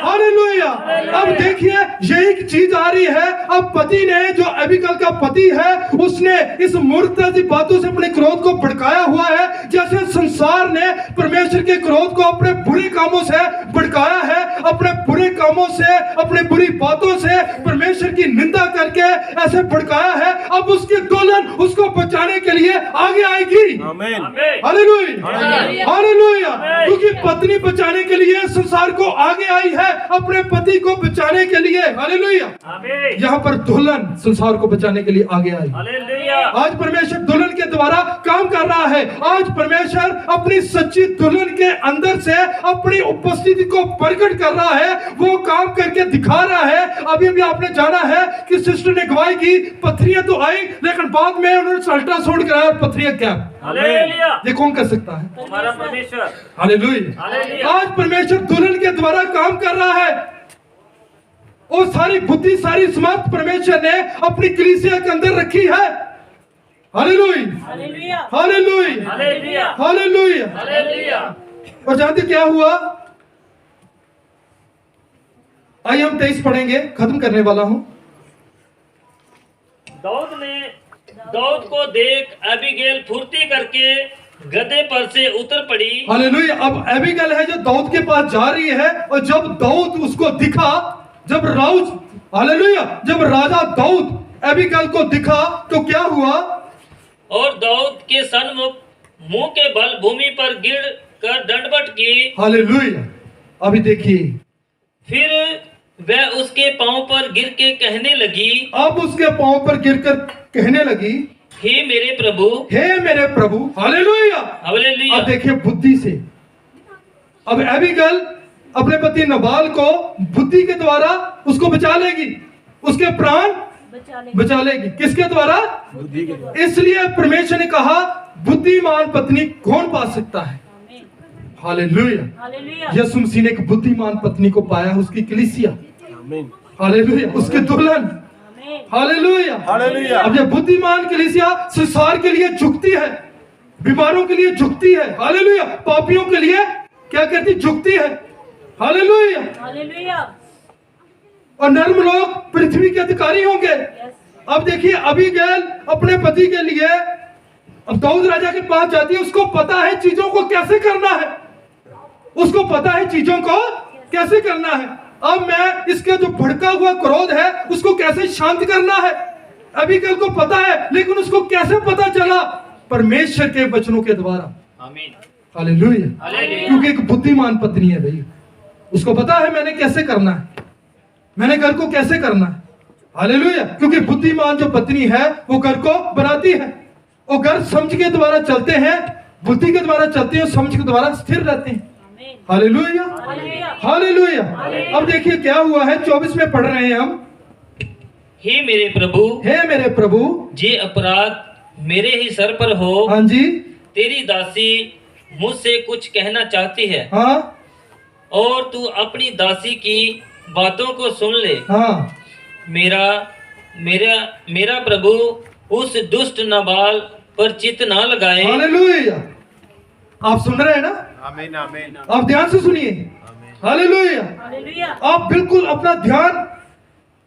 hallelujah. अब देखिए यही चीज आ रही है। अब पति ने, जो अबीगैल का पति है, उसने इस मूर्खता बातों से अपने क्रोध को भड़काया हुआ है। जैसे संसार ने परमेश्वर के क्रोध को अपने बुरे कामों से भड़काया है, अपने बुरे कामों से, अपने बुरी बातों से परमेश्वर की निंदा करके ऐसे भड़काया है। अब उसकी दुल्हन उसको बचाने के लिए आगे आएगी। आमीन। Hallelujah, hallelujah. क्योंकि पत्नी बचाने के लिए संसार को आगे आई है, अपने पति को बचाने के लिए। हालेलुया। आमीन। यहाँ पर दुल्हन संसार को बचाने के लिए आगे आई। हालेलुया। आज परमेश्वर दुल्हन के द्वारा काम कर रहा है। आज परमेश्वर अपनी सच्ची दुल्हन के अंदर से अपनी उपस्थिति को प्रकट कर रहा है, वो काम करके दिखा रहा है। अभी भी आपने जाना है कि सिस्टर ने गवाही की, पत्थरियां तो आई, लेकिन बाद में उन्होंने अल्ट्रासाउंड कराया और पत्थरियां क्या? हालेलुया। ये कौन कर सकता है? हमारा परमेश्वर। हालेलुया। हालेलुया। आज परमेश्वर दुल्हन के द्वारा काम कर रहा है। वो सारी बुद्धि, सारी समर्थ परमेश्वर ने अपनी कलीसिया के अंदर रखी है। Hallelujah, hallelujah, hallelujah, hallelujah, hallelujah. Hallelujah. और जानते क्या हुआ? आइए हम 23 पढ़ेंगे, खत्म करने वाला हूं। दाऊद को देख एबीगेल फुर्ती करके गधे पर से उतर पड़ी। हालेलुया। अब एबीगेल है जो दाऊद के पास जा रही है, और जब दाऊद उसको दिखा, जब राउज, हालेलुया, जब राजा दाऊद एबीगेल को दिखा तो क्या हुआ? और दाऊद के सन्मुख मुंह के बल भूमि पर गिर कर दंडवत की। हालेलुया। अभी देखिए, फिर वह उसके पांव पर गिर के कहने लगी, अब उसके पांव पर गिरकर कहने लगी, हे मेरे प्रभु, हे मेरे प्रभु। हालेलुया। हालेलुया। अब देखिए बुद्धि से, अब एबीगेल अपने पति नबाल को बुद्धि के द्वारा उसको बचा लेगी, उसके प्राण बचा लेगी। किसके द्वारा? बुद्धि के द्वारा। इसलिए परमेश्वर ने कहा बुद्धिमान पत्नी कौन पा सकता है? हालेलुया। हालेलुया, यीशु मसीह ने एक बुद्धिमान पत्नी को पाया, उसकी कलीसिया। हालेलुया, उसके दुल्हन। Hallelujah, hallelujah. अब ये बुद्धिमान कलीसिया संसार के लिए झुकती है, बीमारों के लिए झुकती है। हालेलुया। पापियों के लिए क्या करती? झुकती है। हालेलुया। हालेलुया, और नर्म लोग पृथ्वी के अधिकारी होंगे। अब देखिए अबीगैल अपने पति के लिए अब दाऊद राजा के पास जाती है। उसको पता है चीजों को कैसे करना है, उसको पता है चीजों को कैसे करना है। अब मैं इसके जो भड़का हुआ क्रोध है उसको कैसे शांत करना है, अबीगैल को पता है। लेकिन उसको कैसे पता चला? परमेश्वर के वचनों के द्वारा। आमीन। हालेलुया। हालेलुया। क्योंकि एक बुद्धिमान पत्नी है भाई, उसको पता है मैंने कैसे करना है, मैंने घर को कैसे करना है। हालेलुया। क्योंकि बुद्धिमान जो पत्नी है वो घर को बनाती है, और घर समझ के द्वारा चलते हैं, बुद्धि के द्वारा चलते हैं, समझ के द्वारा स्थिर रहते हैं। Hallelujah, hallelujah. अब देखिए क्या हुआ है, 24 में पढ़ रहे हैं हम। हे मेरे प्रभु, हे मेरे प्रभु, जे अपराध मेरे ही सर पर हो, हाँ जी, तेरी दासी मुझसे कुछ कहना चाहती है, हाँ और तू अपनी दासी की बातों को सुन ले। हाँ। मेरा मेरा मेरा प्रभु उस दुष्ट नाबाल पर चित्त ना लगाए। हालेलुया। आप सुन रहे हैं ना? आमीन, आमीन। आप ध्यान से सुनिए। हालेलुया। हालेलुया, आप बिल्कुल अपना ध्यान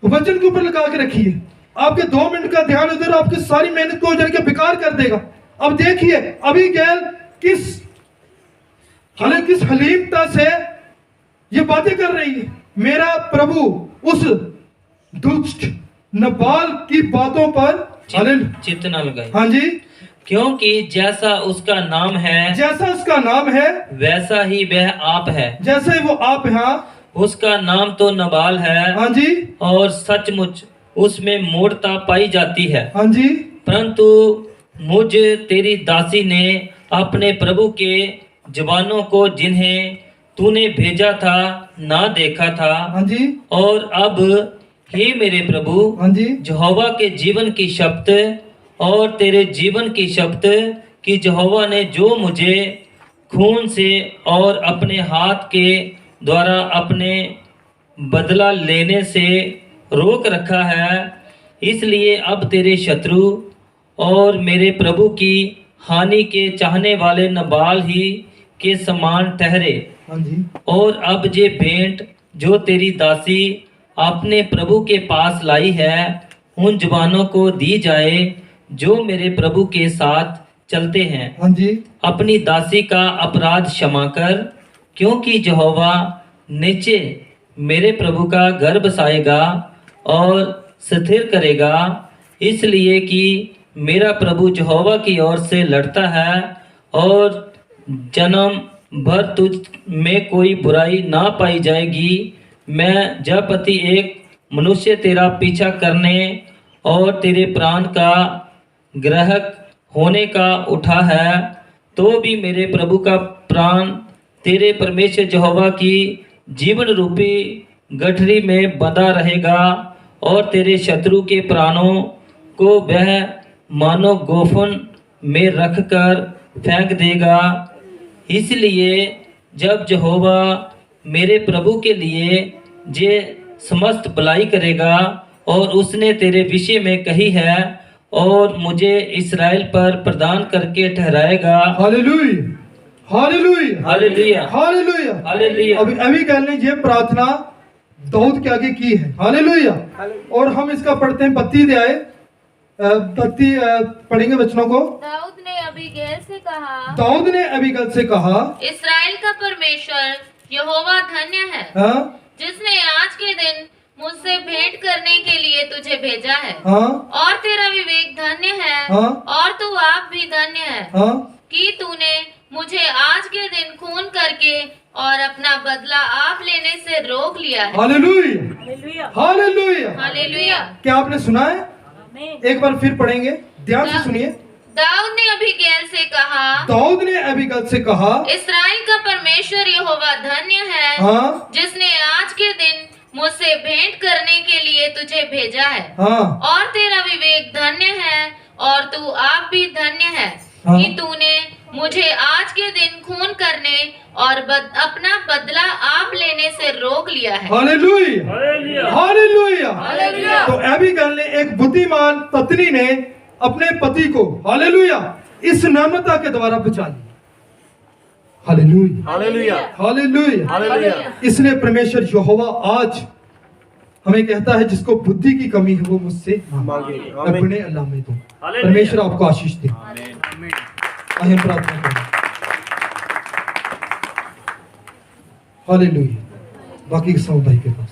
वचन के ऊपर लगा के रखिए। आपके 2 मिनट का ध्यान उधर आपकी सारी मेहनत को उधर के बेकार कर देगा। अब देखिए अबीगैल किस हलीमता से ये बातें कर रही है। मेरा प्रभु उस दुष्ट नबाल की बातों पर चित्त ना लगाए। हाँ जी, क्योंकि जैसा उसका नाम है, जैसा उसका नाम है वैसा ही वह आप है। जैसे वो आप यहाँ। उसका नाम तो नबाल है, हाँ जी, और सचमुच उसमें मूढ़ता पाई जाती है। हाँ जी, परंतु मुझ तेरी दासी ने अपने प्रभु के जवानों को जिन्हें तूने भेजा था ना देखा था। हाँ जी, और अब हे मेरे प्रभु, हाँ जी, यहोवा के जीवन की शपथ और तेरे जीवन की शपथ कि यहोवा ने जो मुझे खून से और अपने हाथ के द्वारा अपने बदला लेने से रोक रखा है, इसलिए अब तेरे शत्रु और मेरे प्रभु की हानि के चाहने वाले नबाल ही के समान ठहरे। हाँ जी, और अब जे भेंट जो तेरी दासी अपने प्रभु के पास लाई है, उन जवानों को दी जाए जो मेरे प्रभु के साथ चलते हैं। हाँ जी, अपनी दासी का अपराध क्षमा कर, क्योंकि यहोवा नीचे मेरे प्रभु का घर बसाएगा और स्थिर करेगा, इसलिए कि मेरा प्रभु यहोवा की ओर से लड़ता है और जन्म भर तुझ में कोई बुराई ना पाई जाएगी। मैं जपति एक मनुष्य तेरा पीछा करने और तेरे प्राण का ग्राहक होने का उठा है, तो भी मेरे प्रभु का प्राण तेरे परमेश्वर यहोवा की जीवन रूपी गठरी में बंधा रहेगा, और तेरे शत्रु के प्राणों को वह मानो गोफन में रखकर फेंक देगा। इसलिए जब यहोवा मेरे प्रभु के लिए जे समस्त भलाई करेगा और उसने तेरे विषय में कही है और मुझे इस्राएल पर प्रदान करके ठहराएगा। Hallelujah hallelujah hallelujah hallelujah. Hallelujah. अभी कल ने ये प्रार्थना दाऊद के आगे की है। हालेलुया। और हम इसका पढ़ते हैं पत्ती पढ़ेंगे वचनों को। दाऊद ने अबीगैल से कहा, दाऊद ने अबीगल से कहा, इस्राएल का परमेश्वर यहोवा धन्य है, हाँ जिसने आज के दिन मुझसे भेंट करने के लिए तुझे भेजा है। हाँ और तेरा विवेक धन्य है, हाँ। और तू आप भी धन्य है हाँ कि तूने मुझे आज के दिन खून करके और अपना बदला आप लेने से रोक लिया है। Hallelujah hallelujah hallelujah. हालेलुया। क्या आपने सुना है? आमीन। एक बार फिर पढ़ेंगे, ध्यान से सुनिए। दाऊद ने अबीगैल से कहा, दाऊद ने अबीगल से कहा, इस्राएल का परमेश्वर यहोवा धन्य है, हाँ जिसने आज के दिन मुझसे भेंट करने के लिए तुझे भेजा है। हाँ और तेरा विवेक धन्य है, और तू आप भी धन्य है हाँ। कि तूने मुझे आज के दिन खून करने और अपना बदला आप लेने से रोक लिया है। Hallelujah hallelujah. तो अबीगल ने, एक बुद्धिमान पत्नी ने अपने पति को, हालेलुया, इस नम्रता के द्वारा बचा लिया। Hallelujah hallelujah hallelujah. इसलिए परमेश्वर यहोवा आज हमें कहता है जिसको बुद्धि की कमी है वो मुझसे मांगे, अपने अल्लाह में दो। परमेश्वर आपको आशीष दे। आइए हम प्रार्थना करें। हालेलुया। बाकी के सब भाई के पास